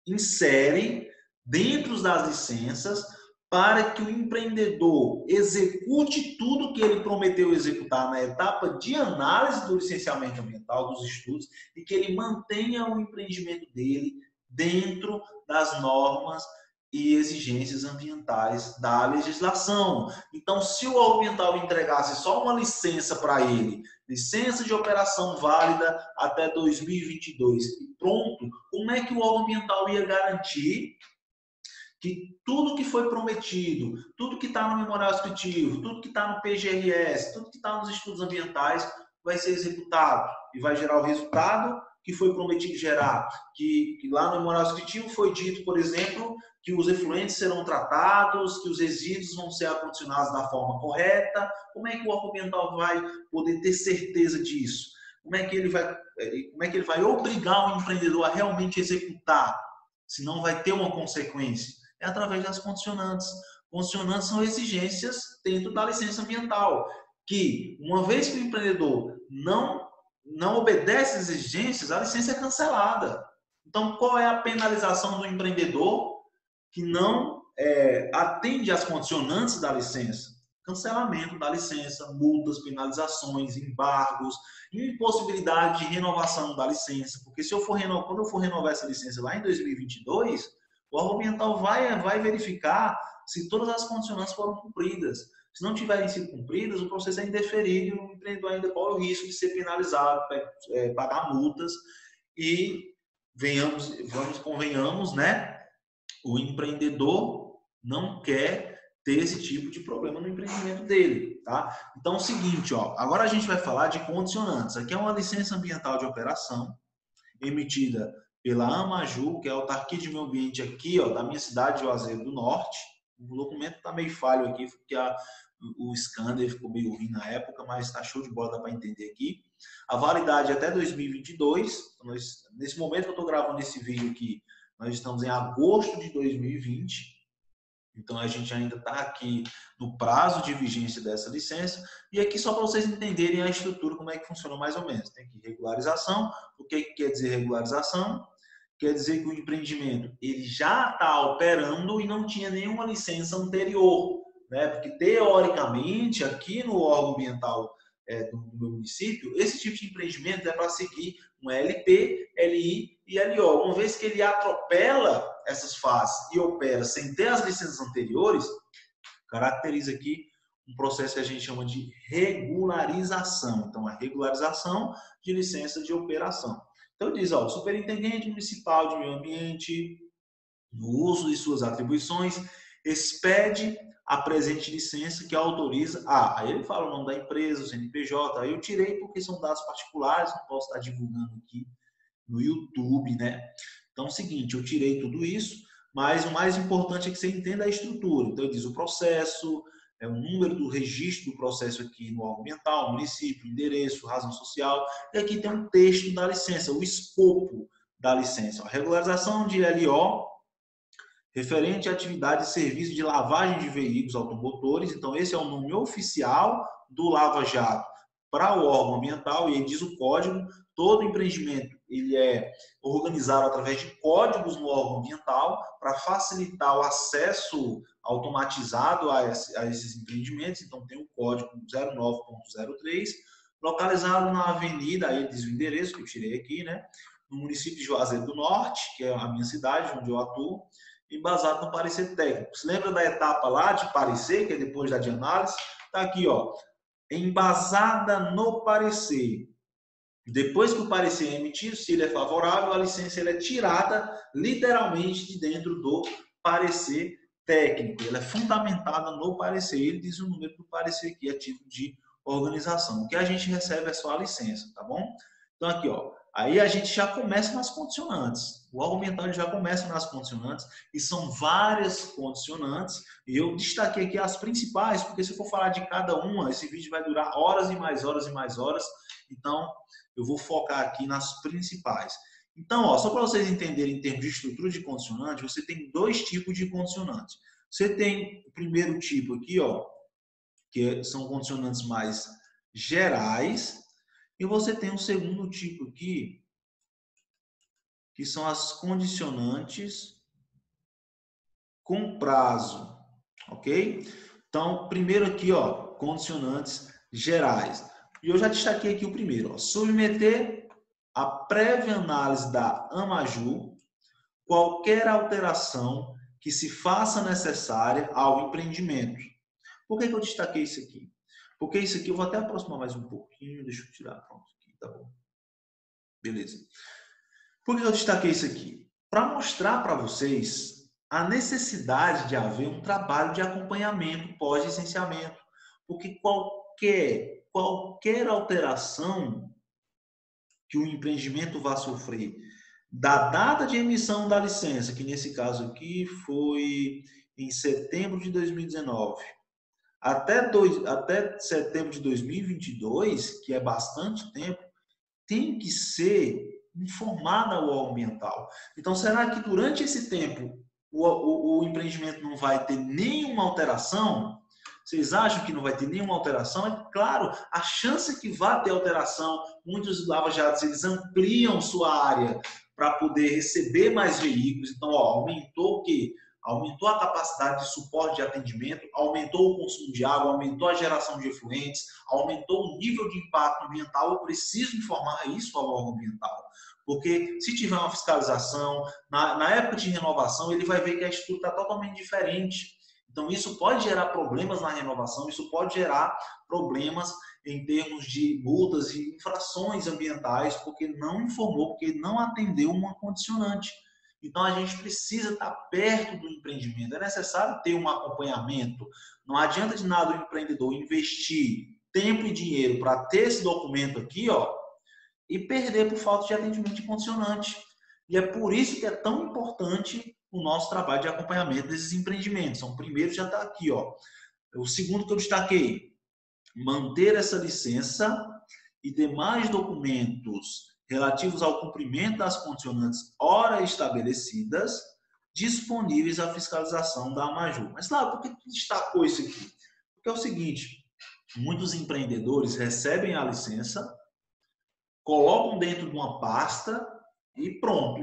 insere dentro das licenças para que o empreendedor execute tudo que ele prometeu executar na etapa de análise do licenciamento ambiental, dos estudos, e que ele mantenha o empreendimento dele dentro das normas e exigências ambientais da legislação. Então, se o órgão ambiental entregasse só uma licença para ele, licença de operação válida até 2022, e pronto, como é que o órgão ambiental ia garantir que tudo que foi prometido, tudo que está no memorial descritivo, tudo que está no PGRS, tudo que está nos estudos ambientais vai ser executado e vai gerar o resultado que foi prometido gerar? Que lá no memorial descritivo foi dito, por exemplo, que os efluentes serão tratados, que os resíduos vão ser acondicionados da forma correta. Como é que o órgão ambiental vai poder ter certeza disso? Como é que ele vai obrigar o empreendedor a realmente executar? Senão vai ter uma consequência. É através das condicionantes. Condicionantes são exigências dentro da licença ambiental, que uma vez que o empreendedor não obedece às exigências, a licença é cancelada. Então, qual é a penalização do empreendedor que não atende às condicionantes da licença? Cancelamento da licença, multas, penalizações, embargos, impossibilidade de renovação da licença, porque se eu for quando eu for renovar essa licença lá em 2022, o órgão ambiental vai verificar se todas as condicionantes foram cumpridas. Se não tiverem sido cumpridas, o processo é indeferido e o empreendedor ainda corre o risco de ser penalizado, pagar multas e convenhamos, né? O empreendedor não quer ter esse tipo de problema no empreendimento dele, tá? Então é o seguinte, ó, agora a gente vai falar de condicionantes. Aqui é uma licença ambiental de operação emitida pela AMAJU, que é a autarquia de meio ambiente aqui, ó, da minha cidade de Juazeiro do Norte. O documento está meio falho aqui, porque o scanner ficou meio ruim na época, mas está show de bola, dá para entender aqui. A validade é até 2022. Nesse momento que eu estou gravando esse vídeo aqui, nós estamos em agosto de 2020. Então, a gente ainda está aqui no prazo de vigência dessa licença. E aqui, só para vocês entenderem a estrutura, como é que funciona mais ou menos. Tem aqui regularização. O que quer dizer regularização? Quer dizer que o empreendimento ele já está operando e não tinha nenhuma licença anterior, né? Porque, teoricamente, aqui no órgão ambiental do meu município, esse tipo de empreendimento é para seguir um LP, LI e LO. Uma vez que ele atropela essas fases e opera sem ter as licenças anteriores, caracteriza aqui um processo que a gente chama de regularização. Então, a regularização de licença de operação. Então, diz, ó, o superintendente municipal de meio ambiente, no uso de suas atribuições, expede a presente licença que autoriza aí ele fala o nome da empresa, o CNPJ, aí eu tirei porque são dados particulares, não posso estar divulgando aqui no YouTube, né? Então é o seguinte, eu tirei tudo isso, mas o mais importante é que você entenda a estrutura. Então ele diz o processo, o número do registro do processo aqui no órgão ambiental, município, endereço, razão social, e aqui tem um texto da licença, o escopo da licença. A regularização de LO, referente à atividade de serviço de lavagem de veículos automotores. Então, esse é o nome oficial do Lava Jato para o órgão ambiental, e ele diz o código. Todo empreendimento ele é organizado através de códigos no órgão ambiental para facilitar o acesso automatizado a esses empreendimentos. Então, tem o código 09.03, localizado na avenida, aí ele diz o endereço que eu tirei aqui, né? No município de Juazeiro do Norte, que é a minha cidade, onde eu atuo, embasado no parecer técnico. Se lembra da etapa lá de parecer, que é depois da de análise? Está aqui, ó, embasada no parecer. Depois que o parecer é emitido, se ele é favorável, a licença é tirada literalmente de dentro do parecer técnico, ela é fundamentada no parecer. Ele diz o número do parecer aqui, a título de organização. O que a gente recebe é só a licença, tá bom? Então, aqui, ó. Aí a gente já começa nas condicionantes. O argumental já começa nas condicionantes e são várias condicionantes. E eu destaquei aqui as principais, porque se eu for falar de cada uma, esse vídeo vai durar horas e mais horas e mais horas. Então, eu vou focar aqui nas principais. Então, ó, só para vocês entenderem em termos de estrutura de condicionante, você tem dois tipos de condicionantes. Você tem o primeiro tipo aqui, ó, que são condicionantes mais gerais, e você tem um segundo tipo aqui, que são as condicionantes com prazo, ok? Então, primeiro aqui, ó, condicionantes gerais. E eu já destaquei aqui o primeiro, ó, submeter a prévia análise da AMAJU qualquer alteração que se faça necessária ao empreendimento. Por que eu destaquei isso aqui? Porque isso aqui, eu vou até aproximar mais um pouquinho, deixa eu tirar, pronto, aqui, tá bom. Beleza. Por que eu destaquei isso aqui? Para mostrar para vocês a necessidade de haver um trabalho de acompanhamento pós-licenciamento. Porque qualquer alteração que o empreendimento vá sofrer da data de emissão da licença, que nesse caso aqui foi em setembro de 2019, até setembro de 2022, que é bastante tempo, tem que ser informada ao ambiental. Então, será que durante esse tempo o empreendimento não vai ter nenhuma alteração? Vocês acham que não vai ter nenhuma alteração? É claro, a chance é que vai ter alteração. Muitos lava-jatos, eles ampliam sua área para poder receber mais veículos. Então, ó, aumentou o quê? Aumentou a capacidade de suporte de atendimento, aumentou o consumo de água, aumentou a geração de efluentes, aumentou o nível de impacto ambiental. Eu preciso informar isso ao órgão ambiental. Porque se tiver uma fiscalização, na época de renovação, ele vai ver que a estrutura está totalmente diferente. Então, isso pode gerar problemas na renovação, isso pode gerar problemas em termos de multas e infrações ambientais, porque não informou, porque não atendeu uma condicionante. Então, a gente precisa estar perto do empreendimento. É necessário ter um acompanhamento. Não adianta de nada o empreendedor investir tempo e dinheiro para ter esse documento aqui, ó, e perder por falta de atendimento de condicionante. E é por isso que é tão importante o nosso trabalho de acompanhamento desses empreendimentos. Então, o primeiro já está aqui, ó. O segundo que eu destaquei, manter essa licença e demais documentos relativos ao cumprimento das condicionantes ora estabelecidas disponíveis à fiscalização da AMAJU. Mas, claro, por que destacou isso aqui? Porque é o seguinte, muitos empreendedores recebem a licença, colocam dentro de uma pasta e pronto,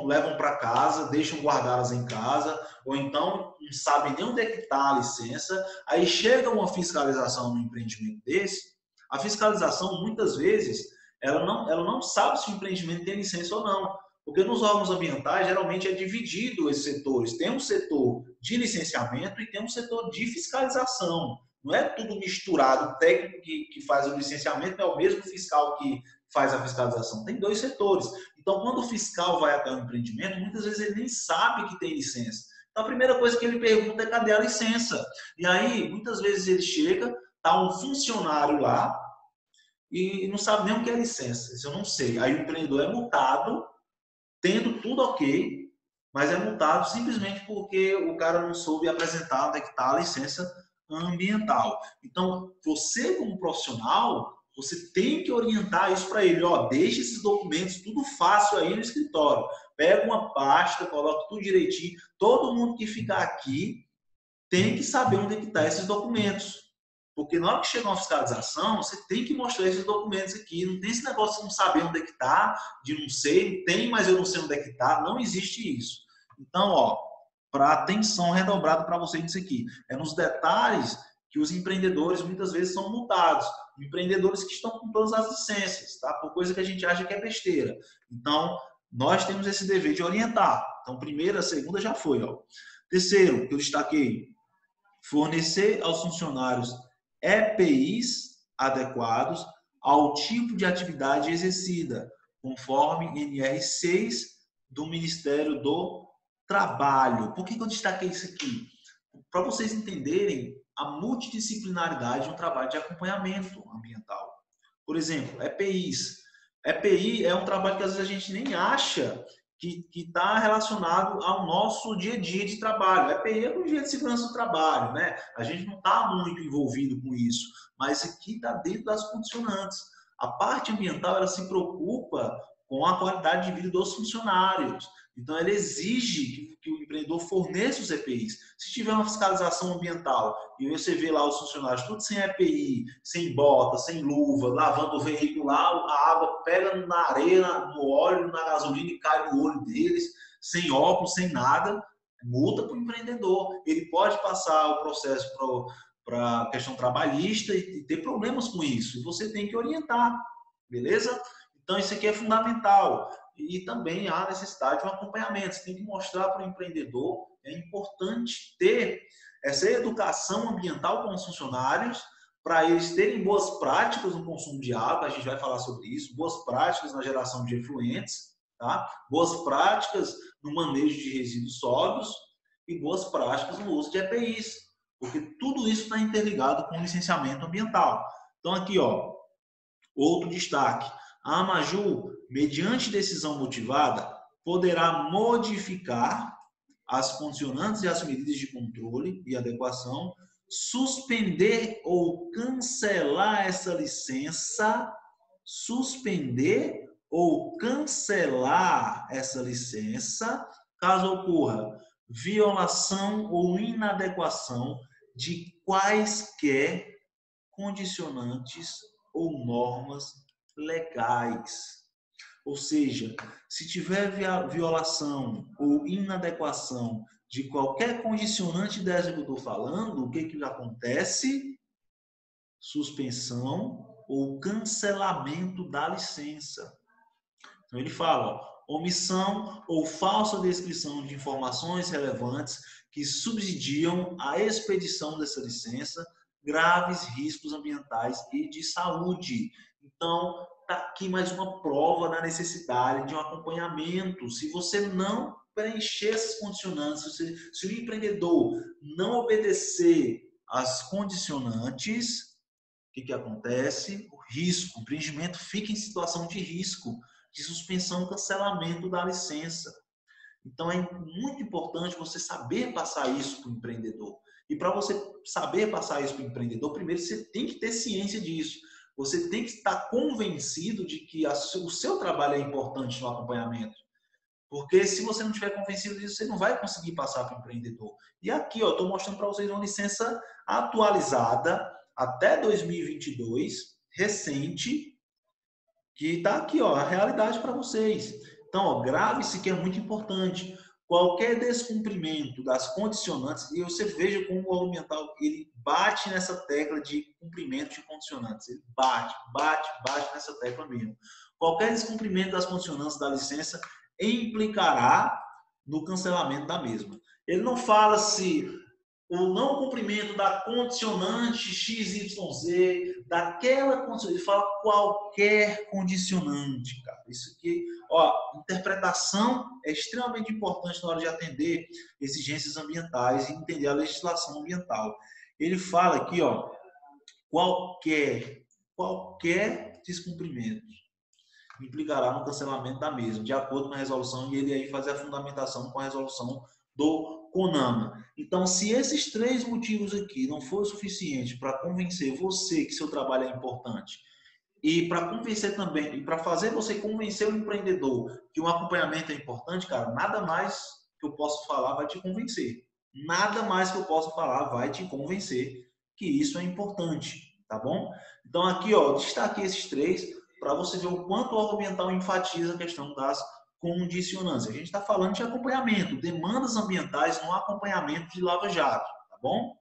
levam para casa, deixam guardadas em casa, ou então não sabem nem onde é que está a licença, aí chega uma fiscalização no empreendimento desse, a fiscalização muitas vezes ela não sabe se o empreendimento tem licença ou não, porque nos órgãos ambientais geralmente é dividido esses setores, tem um setor de licenciamento e tem um setor de fiscalização, não é tudo misturado, o técnico que faz o licenciamento é o mesmo fiscal que faz a fiscalização, tem dois setores. Então, quando o fiscal vai até o empreendimento, muitas vezes ele nem sabe que tem licença. Então, a primeira coisa que ele pergunta é cadê a licença? E aí, muitas vezes ele chega, tá um funcionário lá e não sabe nem o que é licença. Isso eu não sei. Aí o empreendedor é multado, tendo tudo ok, mas é multado simplesmente porque o cara não soube apresentar onde é que está a licença ambiental. Então, você como profissional, você tem que orientar isso para ele. Ó, deixa esses documentos tudo fácil aí no escritório. Pega uma pasta, coloca tudo direitinho. Todo mundo que ficar aqui tem que saber onde é que estão esses documentos. Porque na hora que chega uma fiscalização, você tem que mostrar esses documentos aqui. Não tem esse negócio de não saber onde é que está, de não sei, tem, mas eu não sei onde é que está. Não existe isso. Então, ó, para atenção redobrada para você nisso aqui. É nos detalhes que os empreendedores muitas vezes são multados. Empreendedores que estão com todas as licenças, tá? Por coisa que a gente acha que é besteira. Então, nós temos esse dever de orientar. Então, primeira, segunda já foi, ó. Terceiro, que eu destaquei, fornecer aos funcionários EPIs adequados ao tipo de atividade exercida, conforme NR 6 do Ministério do trabalho. Por que eu destaquei isso aqui? Para vocês entenderem a multidisciplinaridade de um trabalho de acompanhamento ambiental. Por exemplo, EPIs. EPI é um trabalho que às vezes a gente nem acha que está relacionado ao nosso dia a dia de trabalho. EPI é o dia de segurança do trabalho, né? A gente não está muito envolvido com isso, mas aqui está dentro das condicionantes. A parte ambiental, ela se preocupa com a qualidade de vida dos funcionários. Então, ela exige que o empreendedor forneça os EPIs. Se tiver uma fiscalização ambiental e você vê lá os funcionários tudo sem EPI, sem bota, sem luva, lavando o veículo lá, a água pega na areia, no óleo, na gasolina e cai no olho deles, sem óculos, sem nada, multa para o empreendedor. Ele pode passar o processo para a questão trabalhista e ter problemas com isso. E você tem que orientar, beleza? Então, isso aqui é fundamental. E também há necessidade de um acompanhamento. Você tem que mostrar para o empreendedor que é importante ter essa educação ambiental com os funcionários, para eles terem boas práticas no consumo de água, a gente vai falar sobre isso, boas práticas na geração de efluentes, tá? Boas práticas no manejo de resíduos sólidos e boas práticas no uso de EPIs, porque tudo isso está interligado com o licenciamento ambiental. Então, aqui, ó, outro destaque. A AMAJU, mediante decisão motivada, poderá modificar as condicionantes e as medidas de controle e adequação, suspender ou cancelar essa licença, caso ocorra violação ou inadequação de quaisquer condicionantes ou normas legais. Ou seja, se tiver violação ou inadequação de qualquer condicionante dessa que eu estou falando, o que acontece? Suspensão ou cancelamento da licença. Então ele fala, ó, omissão ou falsa descrição de informações relevantes que subsidiam a expedição dessa licença, graves riscos ambientais e de saúde. Então, está aqui mais uma prova da necessidade de um acompanhamento. Se você não preencher essas condicionantes, se o empreendedor não obedecer às condicionantes, o que acontece? O risco, o empreendimento fica em situação de risco, de suspensão, cancelamento da licença. Então, é muito importante você saber passar isso para o empreendedor. E para você saber passar isso para o empreendedor, primeiro você tem que ter ciência disso. Você tem que estar convencido de que o seu trabalho é importante no acompanhamento. Porque se você não estiver convencido disso, você não vai conseguir passar para o empreendedor. E aqui, ó, estou mostrando para vocês uma licença atualizada até 2022, recente, que está aqui, ó, a realidade para vocês. Então, ó, grave-se que é muito importante. Qualquer descumprimento das condicionantes, e você veja como o órgão ambiental ele bate nessa tecla de cumprimento de condicionantes. Ele bate nessa tecla mesmo. Qualquer descumprimento das condicionantes da licença implicará no cancelamento da mesma. Ele não fala se o não cumprimento da condicionante XYZ, daquela condicionante, ele fala qualquer condicionante, cara. Isso aqui, ó, interpretação é extremamente importante na hora de atender exigências ambientais e entender a legislação ambiental. Ele fala aqui, ó, qualquer descumprimento implicará no cancelamento da mesma, de acordo com a resolução, e ele aí faz a fundamentação com a resolução do CONAMA. Então, se esses três motivos aqui não forem suficientes para convencer você que seu trabalho é importante, e para convencer também, e para fazer você convencer o empreendedor que o acompanhamento é importante, cara, nada mais que eu posso falar vai te convencer. Nada mais que eu possa falar vai te convencer que isso é importante, tá bom? Então, aqui, ó, destaquei esses três para você ver o quanto o órgão ambiental enfatiza a questão das condicionantes. A gente está falando de acompanhamento, demandas ambientais no acompanhamento de lava-jato, tá bom?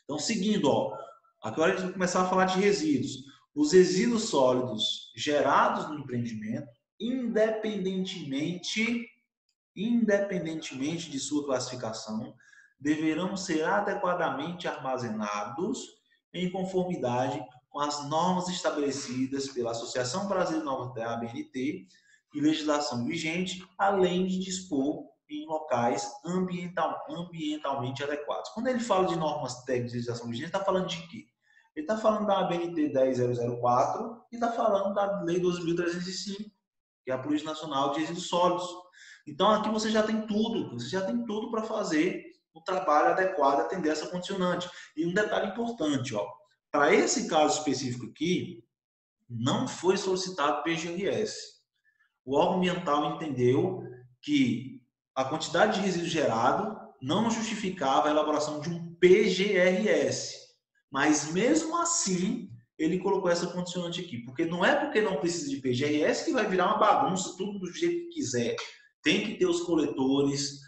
Então, seguindo, ó, agora a gente vai começar a falar de resíduos. Os resíduos sólidos gerados no empreendimento, independentemente de sua classificação, deverão ser adequadamente armazenados em conformidade com as normas estabelecidas pela Associação Brasileira de Nova Terra, ABNT, e legislação vigente, além de dispor em locais ambientalmente adequados. Quando ele fala de normas técnicas de legislação vigente, ele está falando de quê? Ele está falando da ABNT 10.004 e está falando da Lei 12.305, que é a Política Nacional de Resíduos Sólidos. Então, aqui você já tem tudo para fazer o trabalho adequado, atender essa condicionante. E um detalhe importante, ó, para esse caso específico aqui, não foi solicitado PGRS. O órgão ambiental entendeu que a quantidade de resíduo gerado não justificava a elaboração de um PGRS. Mas, mesmo assim, ele colocou essa condicionante aqui. Porque não é porque não precisa de PGRS que vai virar uma bagunça, tudo do jeito que quiser. Tem que ter os coletores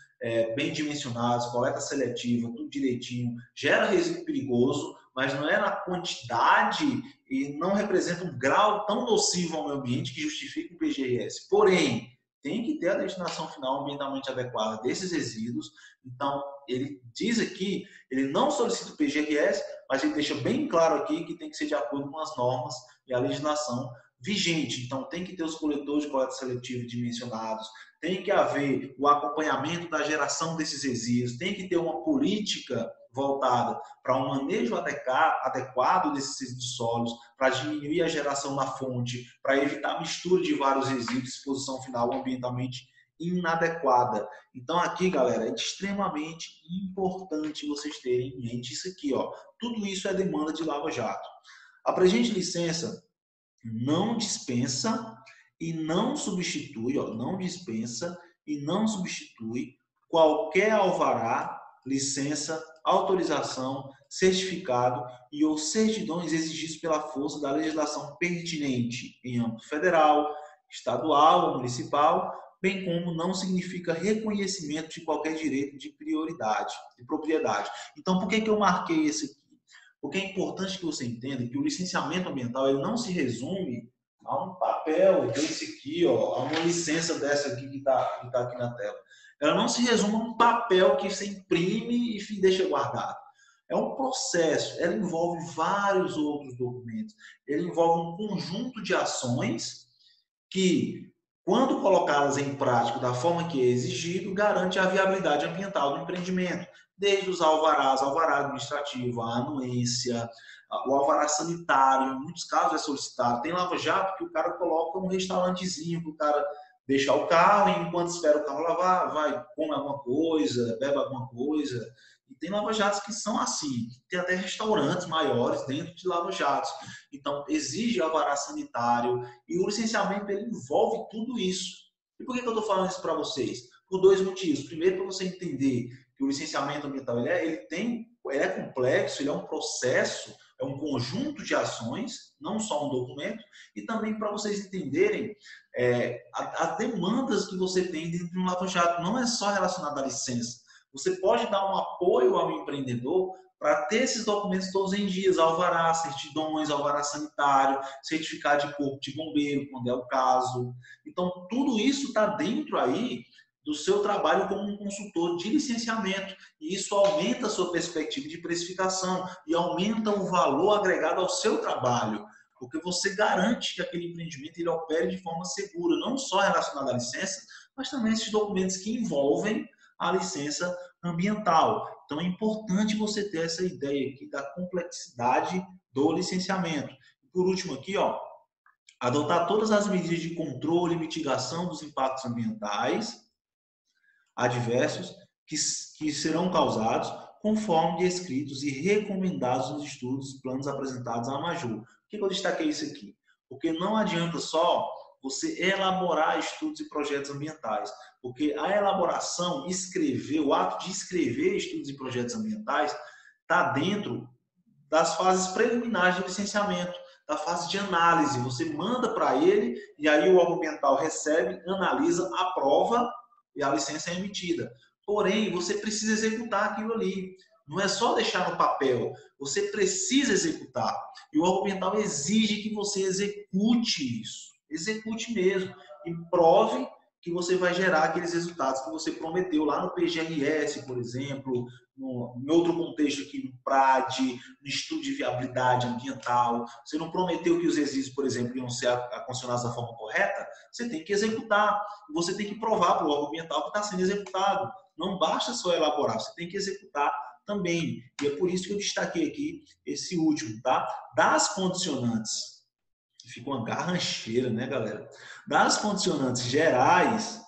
bem dimensionados, coleta seletiva, tudo direitinho. Gera resíduo perigoso, mas não é na quantidade e não representa um grau tão nocivo ao meio ambiente que justifique o PGRS. Porém, tem que ter a destinação final ambientalmente adequada desses resíduos. Então, ele diz aqui, ele não solicita o PGRS, mas ele deixa bem claro aqui que tem que ser de acordo com as normas e a legislação vigente. Então, tem que ter os coletores de coleta seletiva dimensionados, tem que haver o acompanhamento da geração desses resíduos, tem que ter uma política voltada para um manejo adequado desses resíduos sólidos, para diminuir a geração na fonte, para evitar a mistura de vários resíduos, exposição final ambientalmente inadequada. Então aqui, galera, é extremamente importante vocês terem em mente isso aqui, ó. Tudo isso é demanda de Lava Jato. A presente licença não dispensa e não substitui, ó, não dispensa e não substitui qualquer alvará, licença, autorização, certificado e ou certidões exigidos pela força da legislação pertinente em âmbito federal, estadual ou municipal, bem como não significa reconhecimento de qualquer direito de prioridade, de propriedade. Então, por que eu marquei esse aqui? Porque é importante que você entenda que o licenciamento ambiental ele não se resume a um papel desse aqui, ó, a uma licença dessa aqui que está aqui na tela. Ela não se resume a um papel que você imprime e deixa guardado. É um processo, ela envolve vários outros documentos. Ele envolve um conjunto de ações que, quando colocadas em prática da forma que é exigido, garante a viabilidade ambiental do empreendimento. Desde os alvarás, alvará administrativo, a anuência, o alvará sanitário, em muitos casos é solicitado. Tem lava-jato que o cara coloca um restaurantezinho para o cara deixar o carro e enquanto espera o carro lavar, vai, come alguma coisa, bebe alguma coisa. E tem lava-jatos que são assim. Tem até restaurantes maiores dentro de lava-jatos. Então, exige alvará sanitário e o licenciamento ele envolve tudo isso. E por que eu estou falando isso para vocês? Por dois motivos. Primeiro, para você entender que o licenciamento ambiental ele é complexo, ele é um processo, é um conjunto de ações, não só um documento, e também para vocês entenderem as demandas que você tem dentro de um lava-jato. Não é só relacionado à licença. Você pode dar um apoio ao empreendedor para ter esses documentos todos em dias, alvará, certidões, alvará sanitário, certificado de corpo de bombeiro, quando é o caso. Então, tudo isso está dentro aí do seu trabalho como um consultor de licenciamento. E isso aumenta a sua perspectiva de precificação e aumenta o valor agregado ao seu trabalho, porque você garante que aquele empreendimento ele opere de forma segura, não só relacionado à licença, mas também esses documentos que envolvem a licença ambiental. Então é importante você ter essa ideia aqui da complexidade do licenciamento. Por último aqui, ó, adotar todas as medidas de controle e mitigação dos impactos ambientais adversos que serão causados conforme descritos e recomendados nos estudos e planos apresentados à Amajur. Por que eu destaquei isso aqui? Porque não adianta só você elaborar estudos e projetos ambientais, porque a elaboração, o ato de escrever estudos e projetos ambientais está dentro das fases preliminares de licenciamento, da fase de análise. Você manda para ele e aí o órgão ambiental recebe, analisa, aprova e a licença é emitida. Porém, você precisa executar aquilo ali. Não é só deixar no papel, você precisa executar. E o órgão ambiental exige que você execute isso. Execute mesmo. E prove que você vai gerar aqueles resultados que você prometeu lá no PGRS, por exemplo, em outro contexto aqui no PRAD, no estudo de viabilidade ambiental. Você não prometeu que os resíduos, por exemplo, iam ser acondicionados da forma correta? Você tem que executar. Você tem que provar para o órgão ambiental que está sendo executado. Não basta só elaborar, você tem que executar também. E é por isso que eu destaquei aqui esse último, tá? Das condicionantes, fica uma garrancheira, né, galera? Das condicionantes gerais,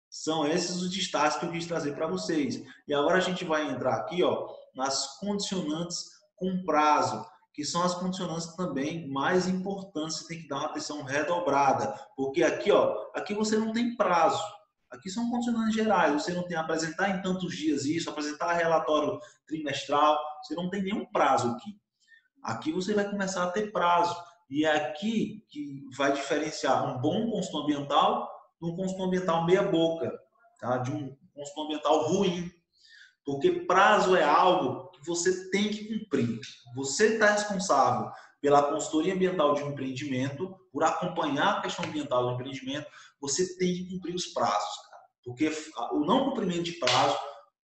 são esses os destaques que eu quis trazer para vocês. E agora a gente vai entrar aqui, ó, nas condicionantes com prazo, que são as condicionantes também mais importantes, você tem que dar uma atenção redobrada, porque aqui, ó, aqui você não tem prazo. Aqui são condicionantes gerais, você não tem apresentar em tantos dias isso, apresentar relatório trimestral, você não tem nenhum prazo aqui. Aqui você vai começar a ter prazo. E é aqui que vai diferenciar um bom consultor ambiental de um consultor ambiental meia boca, tá? De um consultor ambiental ruim. Porque prazo é algo que você tem que cumprir. Você está responsável pela consultoria ambiental de um empreendimento, por acompanhar a questão ambiental do empreendimento, você tem que cumprir os prazos, cara. Porque o não cumprimento de prazo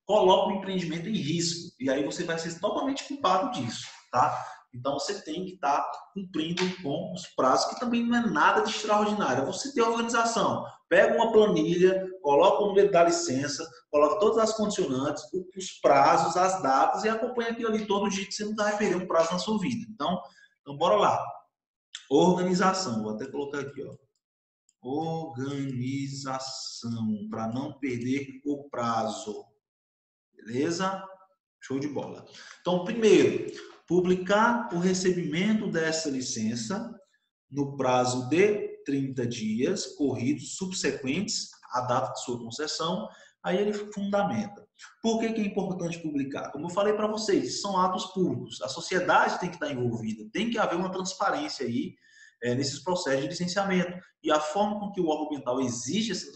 coloca o empreendimento em risco. E aí você vai ser totalmente culpado disso, tá? Então você tem que estar cumprindo com os prazos, que também não é nada de extraordinário. Você tem organização, pega uma planilha, coloca o número da licença, coloca todas as condicionantes, os prazos, as datas e acompanha aquilo ali todo dia, que você não vai perder um prazo na sua vida. Então bora lá. Organização, vou até colocar aqui, ó. Organização, para não perder o prazo. Beleza? Show de bola. Então, primeiro, publicar o recebimento dessa licença no prazo de 30 dias corridos subsequentes à data de sua concessão. Aí ele fundamenta. Por que é importante publicar? Como eu falei para vocês, são atos públicos. A sociedade tem que estar envolvida, tem que haver uma transparência aí nesses processos de licenciamento. E a forma com que o órgão ambiental exige essa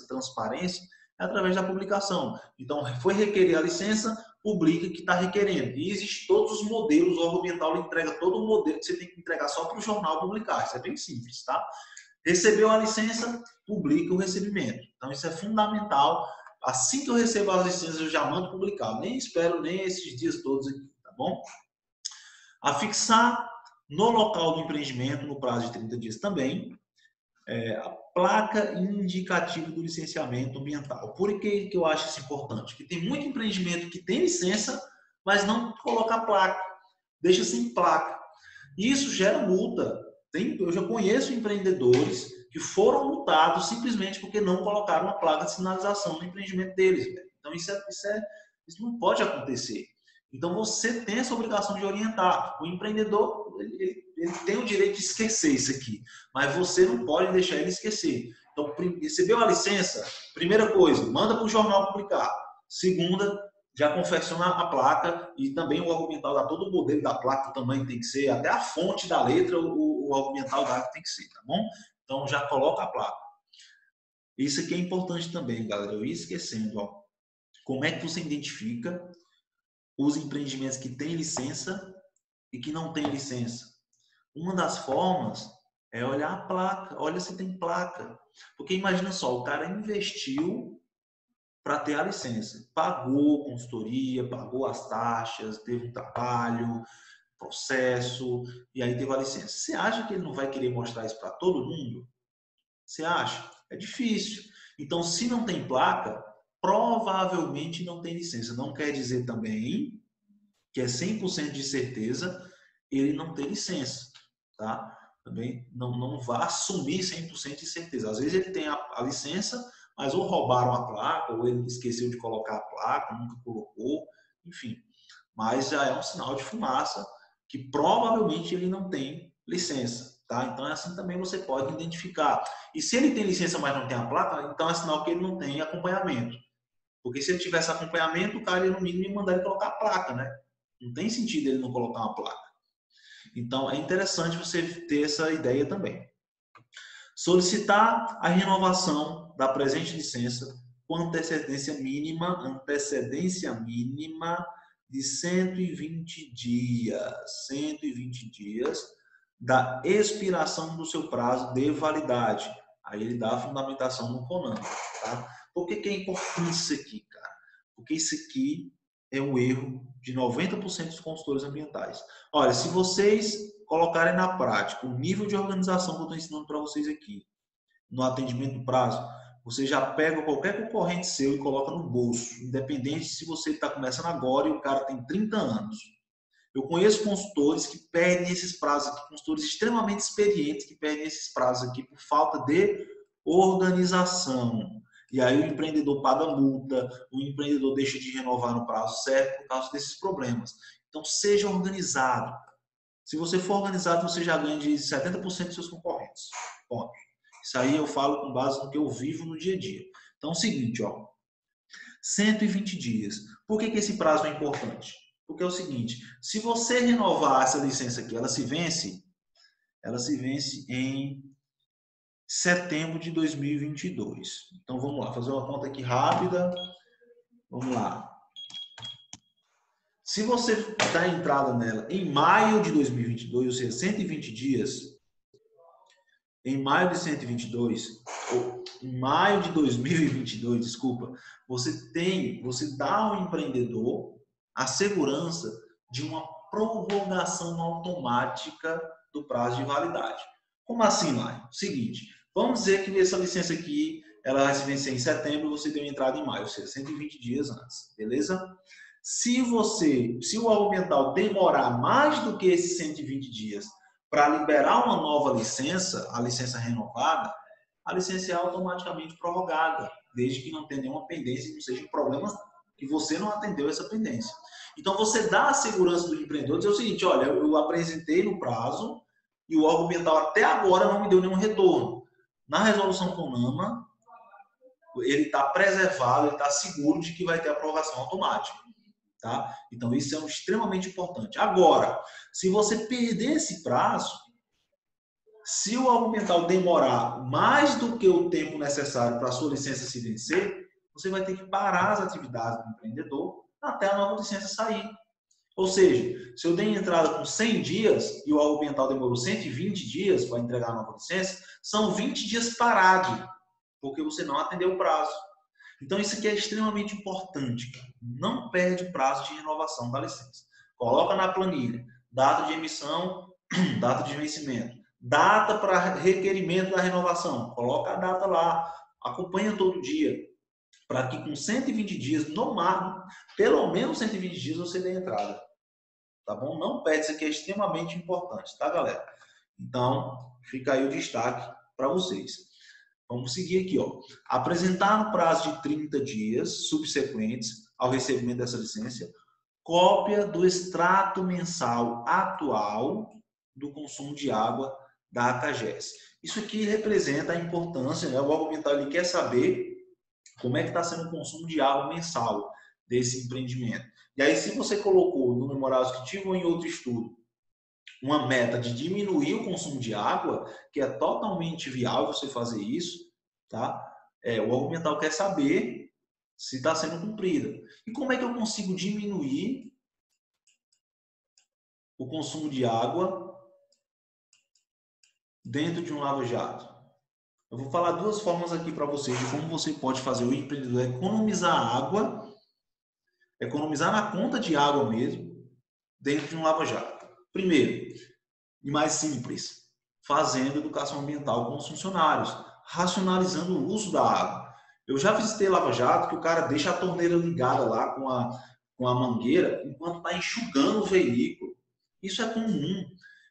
transparência é através da publicação. Então, foi requerer a licença, publica que está requerendo. E existem todos os modelos, o órgão ambiental entrega todo o modelo que você tem que entregar só para o jornal publicar. Isso é bem simples, tá? Recebeu a licença, publica o recebimento. Então, isso é fundamental. Assim que eu recebo a licença, eu já mando publicar. Nem espero nem esses dias todos aqui, tá bom? Afixar no local do empreendimento, no prazo de 30 dias também, a placa indicativa do licenciamento ambiental. Por que eu acho isso importante? Porque tem muito empreendimento que tem licença, mas não coloca a placa, deixa sem placa. Isso gera multa. Eu já conheço empreendedores que foram multados simplesmente porque não colocaram uma placa de sinalização no empreendimento deles. Então isso não pode acontecer. Então você tem essa obrigação de orientar. O empreendedor ele tem o direito de esquecer isso aqui, mas você não pode deixar ele esquecer. Então, recebeu a licença, primeira coisa, manda para o jornal publicar. Segunda, já confecciona a placa e também o órgão ambiental dá todo o modelo da placa, o tamanho tem que ser, até a fonte da letra, o órgão ambiental dá que tem que ser, tá bom? Então, já coloca a placa. Isso aqui é importante também, galera, eu ia esquecendo, ó. Como é que você identifica os empreendimentos que têm licença e que não têm licença? Uma das formas é olhar a placa, olha se tem placa. Porque imagina só, o cara investiu para ter a licença, pagou consultoria, pagou as taxas, teve um trabalho, processo, e aí teve a licença. Você acha que ele não vai querer mostrar isso para todo mundo? Você acha? É difícil. Então, se não tem placa, provavelmente não tem licença. Não quer dizer também que é 100% de certeza ele não tem licença, tá? Também não vá assumir 100% de certeza. Às vezes ele tem a licença, mas ou roubaram a placa, ou ele esqueceu de colocar a placa, nunca colocou, enfim. Mas já é um sinal de fumaça que provavelmente ele não tem licença, tá? Então, assim também você pode identificar. E se ele tem licença, mas não tem a placa, então é sinal que ele não tem acompanhamento. Porque se ele tivesse acompanhamento, o cara, ele, no mínimo, ia mandar ele colocar a placa, né? Não tem sentido ele não colocar uma placa. Então, é interessante você ter essa ideia também. Solicitar a renovação da presente licença com antecedência mínima de 120 dias. 120 dias da expiração do seu prazo de validade. Aí ele dá a fundamentação no CONAMA, tá? Por que que é importante isso aqui, cara? Porque isso aqui é um erro de 90% dos consultores ambientais. Olha, se vocês colocarem na prática o nível de organização que eu estou ensinando para vocês aqui, no atendimento do prazo, você já pega qualquer concorrente seu e coloca no bolso, independente se você está começando agora e o cara tem 30 anos. Eu conheço consultores que perdem esses prazos aqui, consultores extremamente experientes que perdem esses prazos aqui por falta de organização. E aí o empreendedor paga multa, o empreendedor deixa de renovar no prazo certo por causa desses problemas. Então, seja organizado. Se você for organizado, você já ganha de 70% dos seus concorrentes. Ponto. Isso aí eu falo com base no que eu vivo no dia a dia. Então, é o seguinte, ó, 120 dias. Por que que esse prazo é importante? Porque é o seguinte, se você renovar essa licença aqui, ela se vence em setembro de 2022. Então, vamos lá, fazer uma conta aqui rápida. Vamos lá. Se você dá entrada nela em maio de 2022, ou seja, 120 dias, em maio de 122, ou em maio de 2022, desculpa, você dá ao empreendedor a segurança de uma prorrogação automática do prazo de validade. Como assim, Lai? Seguinte, vamos dizer que essa licença aqui, ela vai se vencer em setembro, você deu entrada em maio, ou seja, 120 dias antes, beleza? Se o órgão ambiental demorar mais do que esses 120 dias para liberar uma nova licença, a licença renovada, a licença é automaticamente prorrogada, desde que não tenha nenhuma pendência, não seja um problema que você não atendeu essa pendência. Então, você dá a segurança do empreendedor, dizer o seguinte, olha, eu apresentei no prazo e o órgão ambiental até agora não me deu nenhum retorno. Na resolução CONAMA, ele está preservado, ele está seguro de que vai ter aprovação automática. Tá? Então, isso é extremamente importante. Agora, se você perder esse prazo, se o órgão ambiental demorar mais do que o tempo necessário para a sua licença se vencer, você vai ter que parar as atividades do empreendedor até a nova licença sair. Ou seja, se eu dei entrada com 100 dias e o órgão ambiental demorou 120 dias para entregar a nova licença, são 20 dias parado, porque você não atendeu o prazo. Então, isso aqui é extremamente importante, cara. Não perde o prazo de renovação da licença. Coloca na planilha, data de emissão, data de vencimento, data para requerimento da renovação. Coloca a data lá, acompanha todo dia, para que com 120 dias, no máximo, pelo menos 120 dias, você dê entrada. Tá bom? Não perde, isso aqui é extremamente importante, tá, galera? Então, fica aí o destaque para vocês. Vamos seguir aqui, ó. Apresentar no prazo de 30 dias subsequentes ao recebimento dessa licença, cópia do extrato mensal atual do consumo de água da ACAGES. Isso aqui representa a importância, né? O órgão ambiental ele quer saber como é que está sendo o consumo de água mensal desse empreendimento. E aí, se você colocou no memorado descritivo ou em outro estudo uma meta de diminuir o consumo de água, que é totalmente viável você fazer isso, tá? O órgão ambiental quer saber se está sendo cumprida. E como é que eu consigo diminuir o consumo de água dentro de um lava-jato? Eu vou falar duas formas aqui para vocês de como você pode fazer o empreendedor economizar água, economizar na conta de água mesmo, dentro de um lava-jato. Primeiro, e mais simples, fazendo educação ambiental com os funcionários, racionalizando o uso da água. Eu já visitei lava-jato que o cara deixa a torneira ligada lá com a mangueira enquanto está enxugando o veículo. Isso é comum.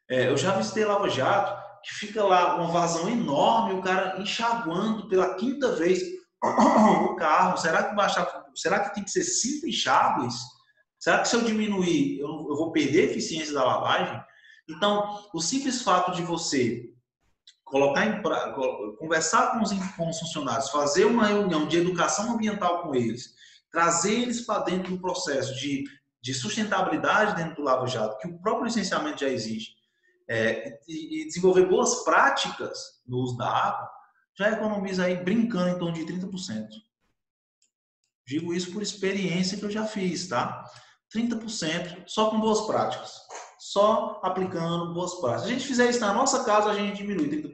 Eu já visitei lava-jato que fica lá uma vazão enorme, o cara enxaguando pela quinta vez o carro. Será que tem que ser 5 enxágues? Será que se eu diminuir, eu vou perder a eficiência da lavagem? Então, o simples fato de você conversar com os funcionários, fazer uma reunião de educação ambiental com eles, trazer eles para dentro do processo de sustentabilidade dentro do Lava Jato, que o próprio licenciamento já existe, e desenvolver boas práticas no uso da água, já economiza aí, brincando, em torno de 30%. Digo isso por experiência que eu já fiz, tá? 30% só com boas práticas. Só aplicando boas práticas. Se a gente fizer isso na nossa casa, a gente diminui 30%.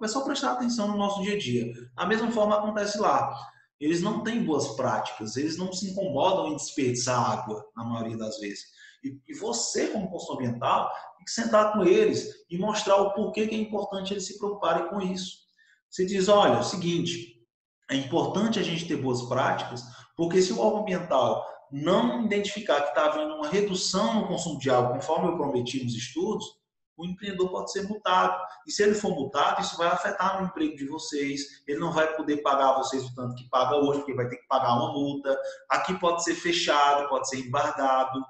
É só prestar atenção no nosso dia a dia. Da mesma forma acontece lá. Eles não têm boas práticas, eles não se incomodam em desperdiçar água, na maioria das vezes. E você, como consultor ambiental, tem que sentar com eles e mostrar o porquê que é importante eles se preocuparem com isso. Você diz, olha, é o seguinte, é importante a gente ter boas práticas, porque se o órgão ambiental não identificar que está havendo uma redução no consumo de água, conforme eu prometi nos estudos, o empreendedor pode ser multado. E se ele for multado, isso vai afetar no emprego de vocês. Ele não vai poder pagar vocês o tanto que paga hoje, porque vai ter que pagar uma multa. Aqui pode ser fechado, pode ser embargado.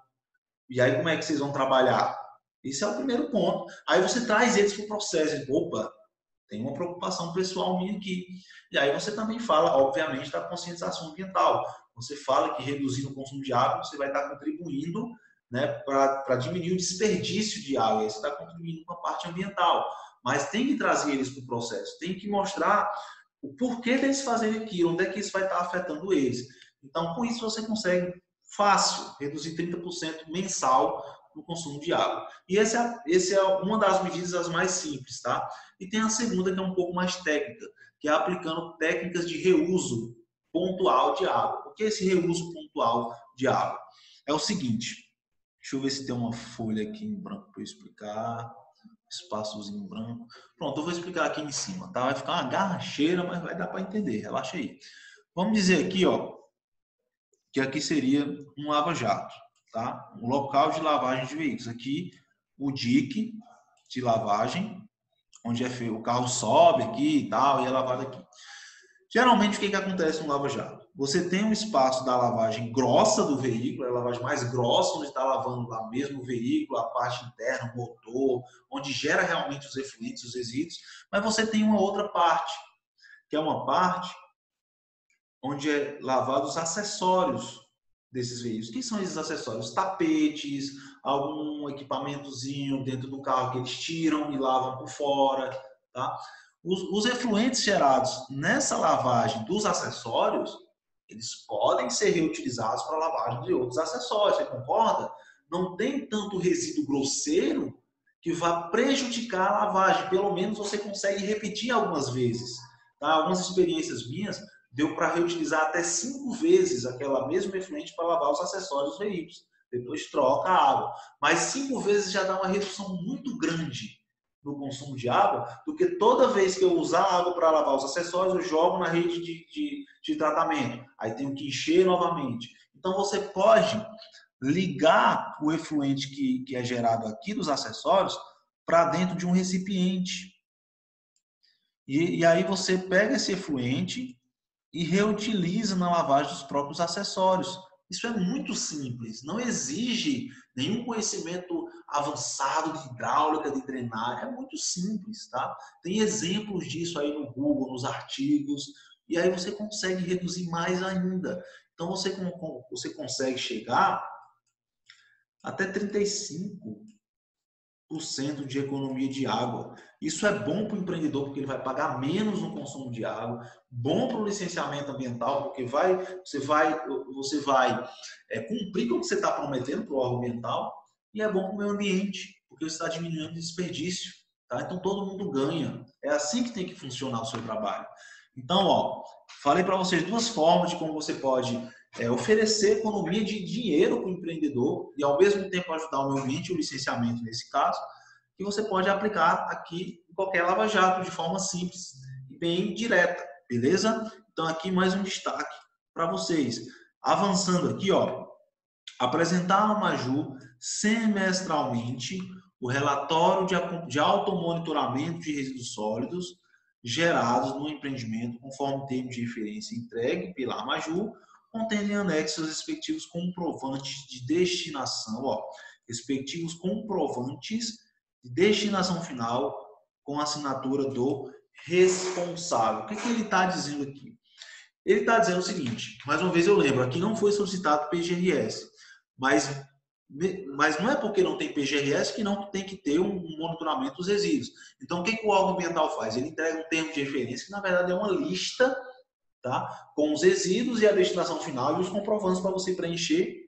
E aí como é que vocês vão trabalhar? Esse é o primeiro ponto. Aí você traz eles para o processo. Opa, tem uma preocupação pessoal minha aqui. E aí você também fala, obviamente, da conscientização ambiental. Você fala que reduzindo o consumo de água, você vai estar contribuindo, né, para diminuir o desperdício de água. Aí você está contribuindo com a parte ambiental. Mas tem que trazer eles para o processo. Tem que mostrar o porquê deles fazerem aquilo, onde é que isso vai estar afetando eles. Então, com isso, você consegue fácil reduzir 30% mensal no consumo de água. E essa é uma das medidas as mais simples, tá? E tem a segunda, que é um pouco mais técnica, que é aplicando técnicas de reuso pontual de água. O que é esse reuso pontual de água? É o seguinte, deixa eu ver se tem uma folha aqui em branco para eu explicar, espaçozinho em branco. Pronto, eu vou explicar aqui em cima, tá? Vai ficar uma garracheira, mas vai dar para entender, relaxa aí. Vamos dizer aqui, ó, que aqui seria um lava-jato, tá? Um local de lavagem de veículos. Aqui, o dique de lavagem, onde é feio, o carro sobe aqui e tal, e é lavado aqui. Geralmente, o que acontece no lava-jato? Você tem um espaço da lavagem grossa do veículo, é a lavagem mais grossa, onde está lavando lá mesmo o veículo, a parte interna, o motor, onde gera realmente os efluentes, os resíduos, mas você tem uma outra parte, que é uma parte onde é lavado os acessórios desses veículos. Quem são esses acessórios? Tapetes, algum equipamentozinho dentro do carro que eles tiram e lavam por fora, tá? Os efluentes gerados nessa lavagem dos acessórios, eles podem ser reutilizados para a lavagem de outros acessórios, você concorda? Não tem tanto resíduo grosseiro que vá prejudicar a lavagem, pelo menos você consegue repetir algumas vezes. Tá? Algumas experiências minhas, deu para reutilizar até 5 vezes aquela mesma efluente para lavar os acessórios dos veículos. Depois troca a água. Mas 5 vezes já dá uma redução muito grande no consumo de água, do que toda vez que eu usar água para lavar os acessórios, eu jogo na rede de tratamento. Aí tenho que encher novamente. Então você pode ligar o efluente que é gerado aqui dos acessórios para dentro de um recipiente. E aí você pega esse efluente e reutiliza na lavagem dos próprios acessórios. Isso é muito simples, não exige nenhum conhecimento avançado de hidráulica, de drenagem, é muito simples, tá? Tem exemplos disso aí no Google, nos artigos, e aí você consegue reduzir mais ainda. Então você consegue chegar até 35% de economia de água. Isso é bom para o empreendedor, porque ele vai pagar menos no consumo de água, bom para o licenciamento ambiental, porque você vai cumprir com o que você está prometendo para o órgão ambiental, e é bom para o meio ambiente, porque você está diminuindo o desperdício. Tá? Então todo mundo ganha. É assim que tem que funcionar o seu trabalho. Então, ó, falei para vocês duas formas de como você pode oferecer economia de dinheiro para o empreendedor e, ao mesmo tempo, ajudar o meio ambiente e o licenciamento, nesse caso, que você pode aplicar aqui em qualquer lava-jato, de forma simples e bem direta, beleza? Então, aqui mais um destaque para vocês. Avançando aqui, ó, apresentar ao Maju semestralmente o relatório de automonitoramento de resíduos sólidos gerados no empreendimento, conforme termo de referência entregue pela Maju, contendo em anexo os respectivos comprovantes de destinação, respectivos comprovantes de destinação final com a assinatura do responsável. O que ele está dizendo aqui? Ele está dizendo o seguinte, mais uma vez eu lembro, aqui não foi solicitado PGRS, mas não é porque não tem PGRS que não tem que ter um monitoramento dos resíduos. Então, o que o órgão ambiental faz? Ele entrega um termo de referência, que na verdade é uma lista, tá? Com os resíduos e a destinação final e os comprovantes para você preencher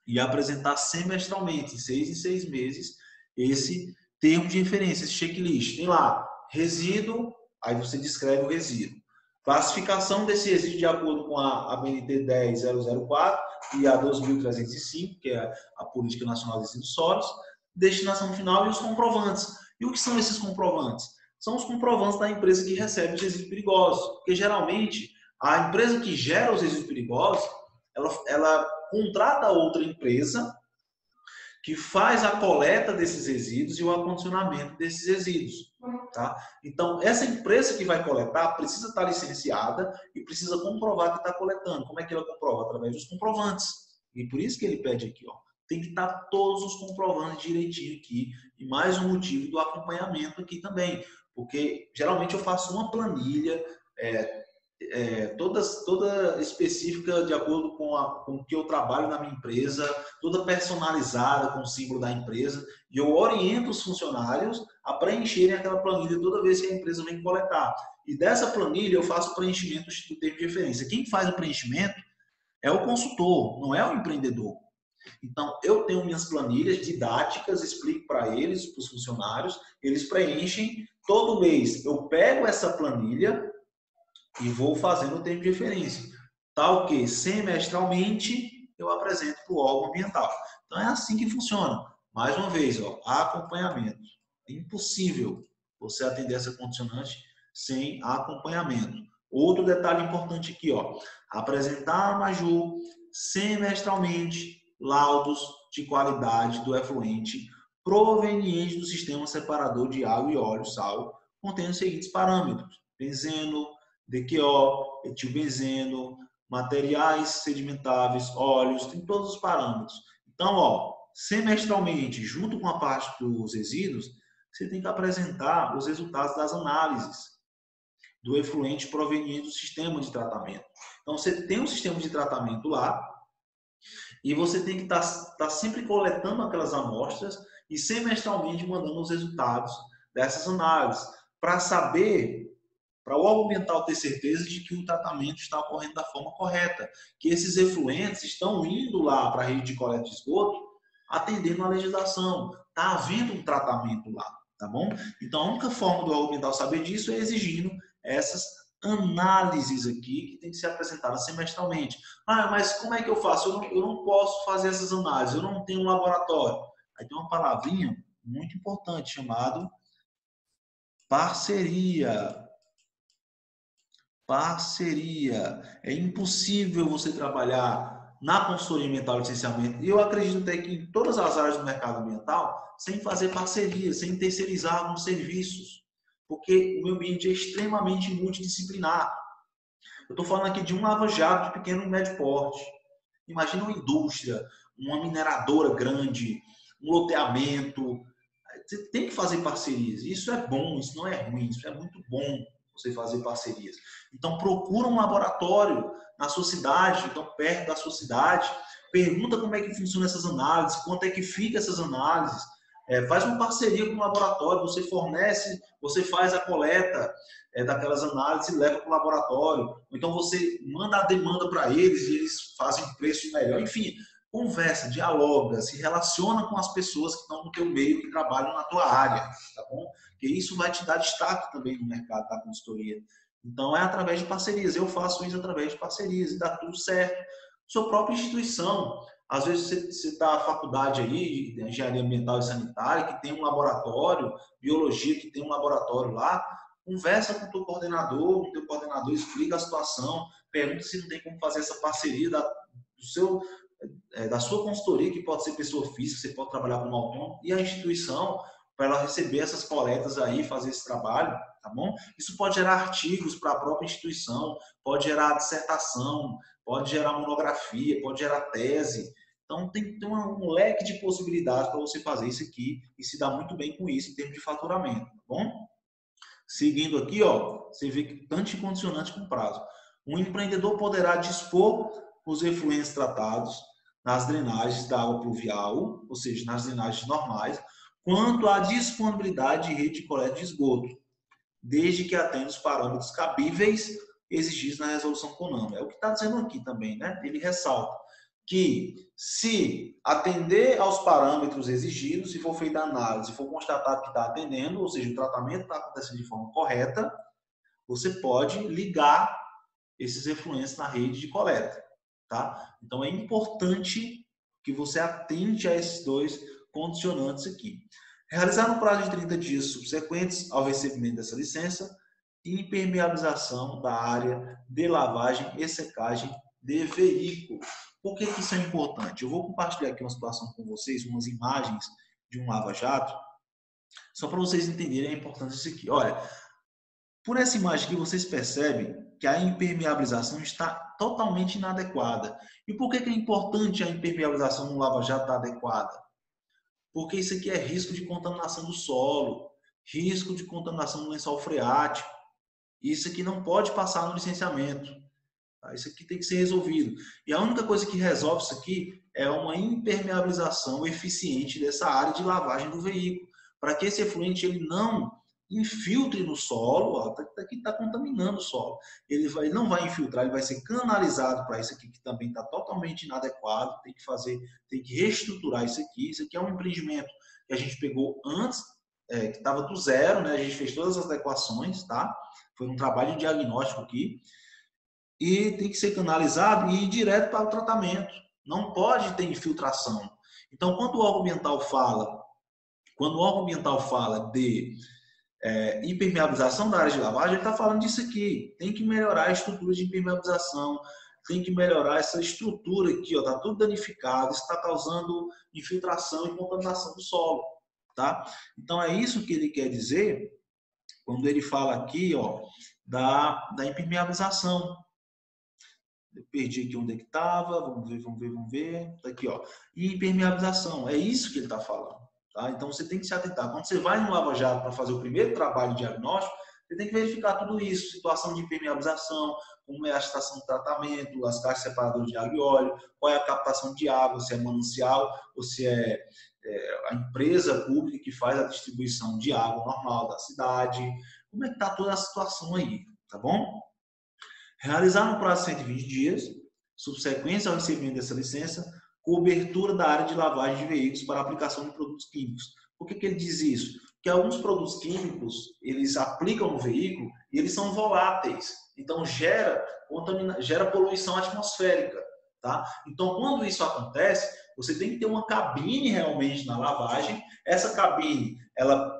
e apresentar semestralmente, 6 em 6 meses, esse termo de referência, esse checklist. Tem lá resíduo, aí você descreve o resíduo. Classificação desse resíduo de acordo com a ABNT 10004 e a 2305, que é a Política Nacional de Resíduos Sólidos, destinação final e os comprovantes. E o que são esses comprovantes? São os comprovantes da empresa que recebe os resíduos perigosos, porque geralmente a empresa que gera os resíduos perigosos, ela contrata outra empresa que faz a coleta desses resíduos e o acondicionamento desses resíduos. Tá? Então, essa empresa que vai coletar precisa estar licenciada e precisa comprovar que está coletando. Como é que ela comprova? Através dos comprovantes. E por isso que ele pede aqui, ó, tem que estar todos os comprovantes direitinho aqui. E mais um motivo do acompanhamento aqui também. Porque, geralmente, eu faço uma planilha toda específica de acordo com o que eu trabalho na minha empresa, toda personalizada com o símbolo da empresa, e eu oriento os funcionários a preencherem aquela planilha toda vez que a empresa vem coletar. E dessa planilha eu faço o preenchimento do termo de referência. Quem faz o preenchimento é o consultor, não é o empreendedor. Então, eu tenho minhas planilhas didáticas, explico para eles, para os funcionários, eles preenchem. Todo mês eu pego essa planilha e vou fazendo o termo de referência. Tal que semestralmente eu apresento para o órgão ambiental. Então é assim que funciona. Mais uma vez, ó, acompanhamento. É impossível você atender essa condicionante sem acompanhamento. Outro detalhe importante aqui, ó, apresentar a Maju semestralmente laudos de qualidade do efluente proveniente do sistema separador de água e óleo, sal, contendo os seguintes parâmetros: benzeno, DQO, etilbenzeno, materiais sedimentáveis, óleos, tem todos os parâmetros. Então, ó, semestralmente, junto com a parte dos resíduos, você tem que apresentar os resultados das análises do efluente proveniente do sistema de tratamento. Então, você tem um sistema de tratamento lá e você tem que estar sempre coletando aquelas amostras e semestralmente mandando os resultados dessas análises para saber, para o órgão ambiental ter certeza de que o tratamento está ocorrendo da forma correta, que esses efluentes estão indo lá para a rede de coleta de esgoto, atendendo à legislação. Está havendo um tratamento lá, tá bom? Então, a única forma do órgão ambiental saber disso é exigindo essas análises aqui, que tem que ser apresentadas semestralmente. Ah, mas como é que eu faço? Eu não posso fazer essas análises, eu não tenho um laboratório. Aí tem uma palavrinha muito importante, chamado parceria. Parceria. É impossível você trabalhar na consultoria ambiental e licenciamento. E eu acredito até que em todas as áreas do mercado ambiental, sem fazer parceria, sem terceirizar alguns serviços. Porque o meio ambiente é extremamente multidisciplinar. Eu estou falando aqui de um lava-jato de pequeno e médio porte. Imagina uma indústria, uma mineradora grande, um loteamento. Você tem que fazer parcerias. Isso é bom, isso não é ruim, isso é muito bom você fazer parcerias. Então, procura um laboratório na sua cidade, então perto da sua cidade, pergunta como é que funcionam essas análises, quanto é que fica essas análises, faz uma parceria com o laboratório, você fornece, você faz a coleta daquelas análises e leva para o laboratório, ou então você manda a demanda para eles e eles fazem um preço melhor, enfim, conversa, dialoga, se relaciona com as pessoas que estão no teu meio, que trabalham na tua área, tá bom? Porque isso vai te dar destaque também no mercado da consultoria. Então, é através de parcerias. Eu faço isso através de parcerias e dá tudo certo. Sua própria instituição. Às vezes, você está na faculdade aí, de engenharia ambiental e sanitária, que tem um laboratório, biologia, que tem um laboratório lá, conversa com o teu coordenador, explica a situação, pergunta se não tem como fazer essa parceria da sua consultoria, que pode ser pessoa física, você pode trabalhar como autônomo, e a instituição, para ela receber essas coletas aí, fazer esse trabalho, tá bom? Isso pode gerar artigos para a própria instituição, pode gerar dissertação, pode gerar monografia, pode gerar tese. Então, tem um leque de possibilidades para você fazer isso aqui e se dar muito bem com isso em termos de faturamento, tá bom? Seguindo aqui, ó, você vê que tanto de condicionante com prazo. Um empreendedor poderá dispor os efluentes tratados nas drenagens da água pluvial, ou seja, nas drenagens normais, quanto à disponibilidade de rede de coleta de esgoto, desde que atenda os parâmetros cabíveis exigidos na resolução CONAMA. É o que está dizendo aqui também, né? Ele ressalta. que, se atender aos parâmetros exigidos, se for feita a análise, se for constatado que está atendendo, ou seja, o tratamento está acontecendo de forma correta, você pode ligar esses efluentes na rede de coleta, tá? Então é importante que você atente a esses dois condicionantes aqui. Realizar no prazo de 30 dias subsequentes ao recebimento dessa licença, impermeabilização da área de lavagem e secagem de veículo. Por que isso é importante? Eu vou compartilhar aqui uma situação com vocês, umas imagens de um lava-jato, só para vocês entenderem a importância disso aqui. Olha, por essa imagem aqui, vocês percebem que a impermeabilização está totalmente inadequada. E por que é importante a impermeabilização no lava-jato estar adequada? Porque isso aqui é risco de contaminação do solo, risco de contaminação do lençol freático. Isso aqui não pode passar no licenciamento. Tá? Isso aqui tem que ser resolvido. E a única coisa que resolve isso aqui é uma impermeabilização eficiente dessa área de lavagem do veículo, para que esse efluente ele não infiltre no solo, ó, aqui está contaminando o solo. Ele não vai infiltrar, ele vai ser canalizado para isso aqui que também está totalmente inadequado. Tem que reestruturar isso aqui. Isso aqui é um empreendimento que a gente pegou antes, que estava do zero, né? A gente fez todas as adequações, tá? Foi um trabalho de diagnóstico aqui. E tem que ser canalizado e ir direto para o tratamento. Não pode ter infiltração. Então, quando o órgão ambiental fala de impermeabilização da área de lavagem, ele está falando disso aqui. Tem que melhorar a estrutura de impermeabilização, tem que melhorar essa estrutura aqui, está tudo danificado, está causando infiltração e contaminação do solo. Tá? Então, é isso que ele quer dizer quando ele fala aqui da impermeabilização. Eu perdi aqui onde é que estava, vamos ver. Tá aqui, E impermeabilização, é isso que ele está falando. Tá? Então você tem que se atentar. Quando você vai no Lava Jato para fazer o primeiro trabalho de diagnóstico, você tem que verificar tudo isso, situação de impermeabilização, como é a estação de tratamento, as caixas separadoras de água e óleo, qual é a captação de água, se é manancial ou se é a empresa pública que faz a distribuição de água normal da cidade, como é que está toda a situação aí, tá bom? Realizar no prazo de 120 dias, subsequência ao recebimento dessa licença, cobertura da área de lavagem de veículos para aplicação de produtos químicos. Por que ele diz isso? Porque alguns produtos químicos, eles aplicam no veículo e eles são voláteis. Então, gera poluição atmosférica. Tá? Então, quando isso acontece, você tem que ter uma cabine realmente na lavagem. Essa cabine, ela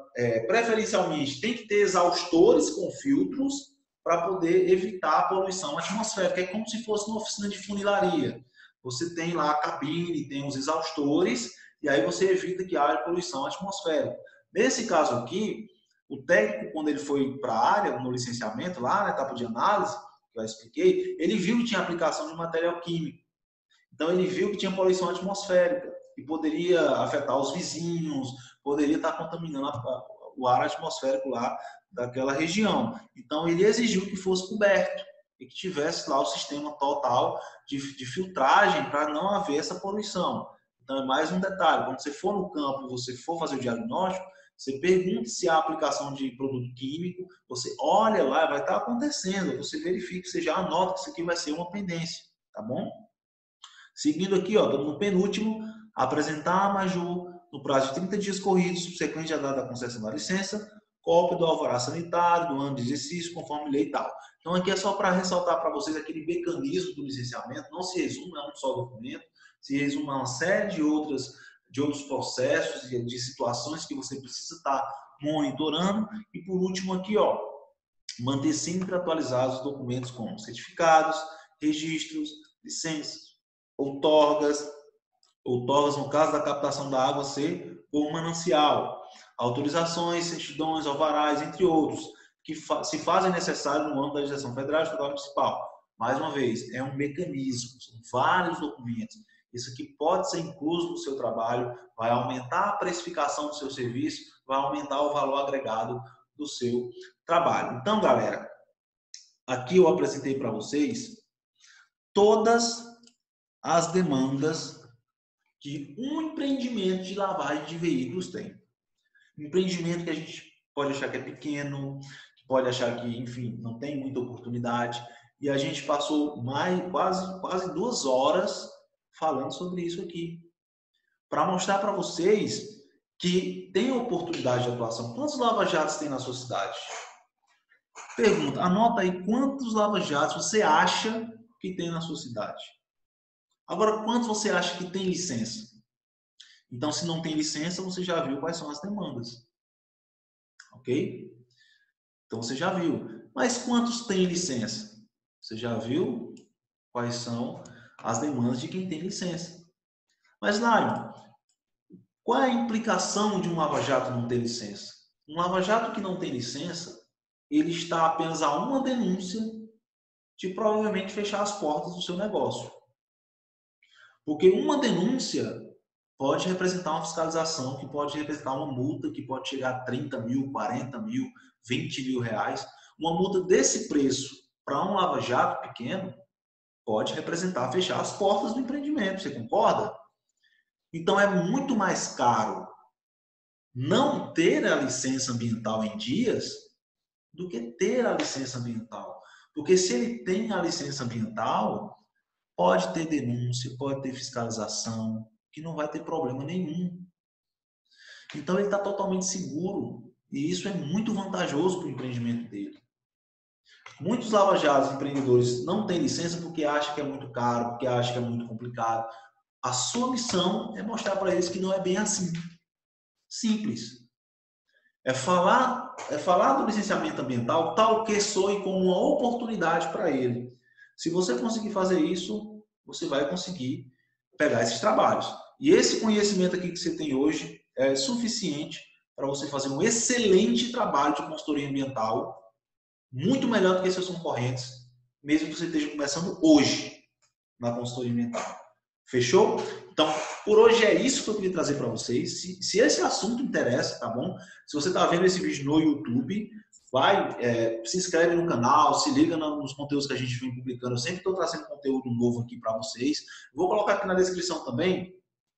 preferencialmente tem que ter exaustores com filtros, para poder evitar a poluição atmosférica. É como se fosse uma oficina de funilaria. Você tem lá a cabine, tem os exaustores, e aí você evita que haja poluição atmosférica. Nesse caso aqui, o técnico, quando ele foi para a área, no licenciamento, lá na etapa de análise, que eu expliquei, ele viu que tinha aplicação de material químico. Então, ele viu que tinha poluição atmosférica, e poderia afetar os vizinhos, poderia estar contaminando o ar atmosférico lá daquela região. Então, ele exigiu que fosse coberto e que tivesse lá o sistema total de filtragem para não haver essa poluição. Então, é mais um detalhe. Quando você for no campo e você for fazer o diagnóstico, você pergunta se há aplicação de produto químico, você olha lá, vai estar acontecendo, você verifica, você já anota que isso aqui vai ser uma pendência, tá bom? Seguindo aqui, estamos no penúltimo, apresentar a Maju no prazo de 30 dias corridos, subsequente à data da concessão da licença, cópia do alvará sanitário, do ano de exercício, conforme lei e tal. Então, aqui é só para ressaltar para vocês aquele mecanismo do licenciamento, não se resume a um só documento, se resume a uma série de outros processos, de situações que você precisa estar monitorando. E por último aqui, manter sempre atualizados os documentos como certificados, registros, licenças, outorgas no caso da captação da água ser por manancial, autorizações, certidões, alvarás, entre outros, que se fazem necessários no âmbito da legislação federal e estadual municipal. Mais uma vez, é um mecanismo, são vários documentos. Isso aqui pode ser incluso no seu trabalho, vai aumentar a precificação do seu serviço, vai aumentar o valor agregado do seu trabalho. Então, galera, aqui eu apresentei para vocês todas as demandas que um empreendimento de lavagem de veículos tem. Um empreendimento que a gente pode achar que é pequeno, pode achar que, enfim, não tem muita oportunidade. E a gente passou quase 2 horas falando sobre isso aqui, para mostrar para vocês que tem oportunidade de atuação. Quantos lava-jatos tem na sua cidade? Pergunta, anota aí quantos lava-jatos você acha que tem na sua cidade. Agora, quantos você acha que tem licença? Então, se não tem licença, você já viu quais são as demandas. Ok? Então, você já viu. Mas quantos têm licença? Você já viu quais são as demandas de quem tem licença. Mas, Lion, qual é a implicação de um lava-jato não ter licença? Um lava-jato que não tem licença, ele está apenas a uma denúncia de provavelmente fechar as portas do seu negócio. Porque uma denúncia pode representar uma fiscalização, que pode representar uma multa, que pode chegar a 30 mil, 40 mil, 20 mil reais. Uma multa desse preço para um lava-jato pequeno pode representar fechar as portas do empreendimento. Você concorda? Então é muito mais caro não ter a licença ambiental em dias do que ter a licença ambiental. Porque se ele tem a licença ambiental, pode ter denúncia, pode ter fiscalização, que não vai ter problema nenhum. Então ele está totalmente seguro e isso é muito vantajoso para o empreendimento dele. Muitos lava-jatos empreendedores não têm licença porque acham que é muito caro, porque acham que é muito complicado. A sua missão é mostrar para eles que não é bem assim. Simples. É falar do licenciamento ambiental tal que soe como uma oportunidade para ele. Se você conseguir fazer isso, você vai conseguir pegar esses trabalhos. E esse conhecimento aqui que você tem hoje é suficiente para você fazer um excelente trabalho de consultoria ambiental, muito melhor do que seus concorrentes, mesmo que você esteja começando hoje na consultoria ambiental. Fechou? Então, por hoje é isso que eu queria trazer para vocês. Se esse assunto interessa, tá bom? Se você está vendo esse vídeo no YouTube, se inscreve no canal, se liga nos conteúdos que a gente vem publicando. Eu sempre estou trazendo conteúdo novo aqui para vocês. Vou colocar aqui na descrição também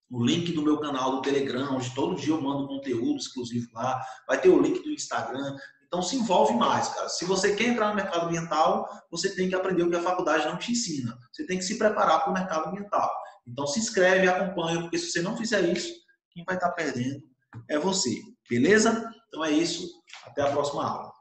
o link do meu canal do Telegram, onde todo dia eu mando conteúdo exclusivo lá. Vai ter o link do Instagram. Então se envolve mais, cara. Se você quer entrar no mercado ambiental, você tem que aprender o que a faculdade não te ensina. Você tem que se preparar para o mercado ambiental. Então se inscreve e acompanha, porque se você não fizer isso, quem vai estar perdendo é você. Beleza? Então é isso. Até a próxima aula.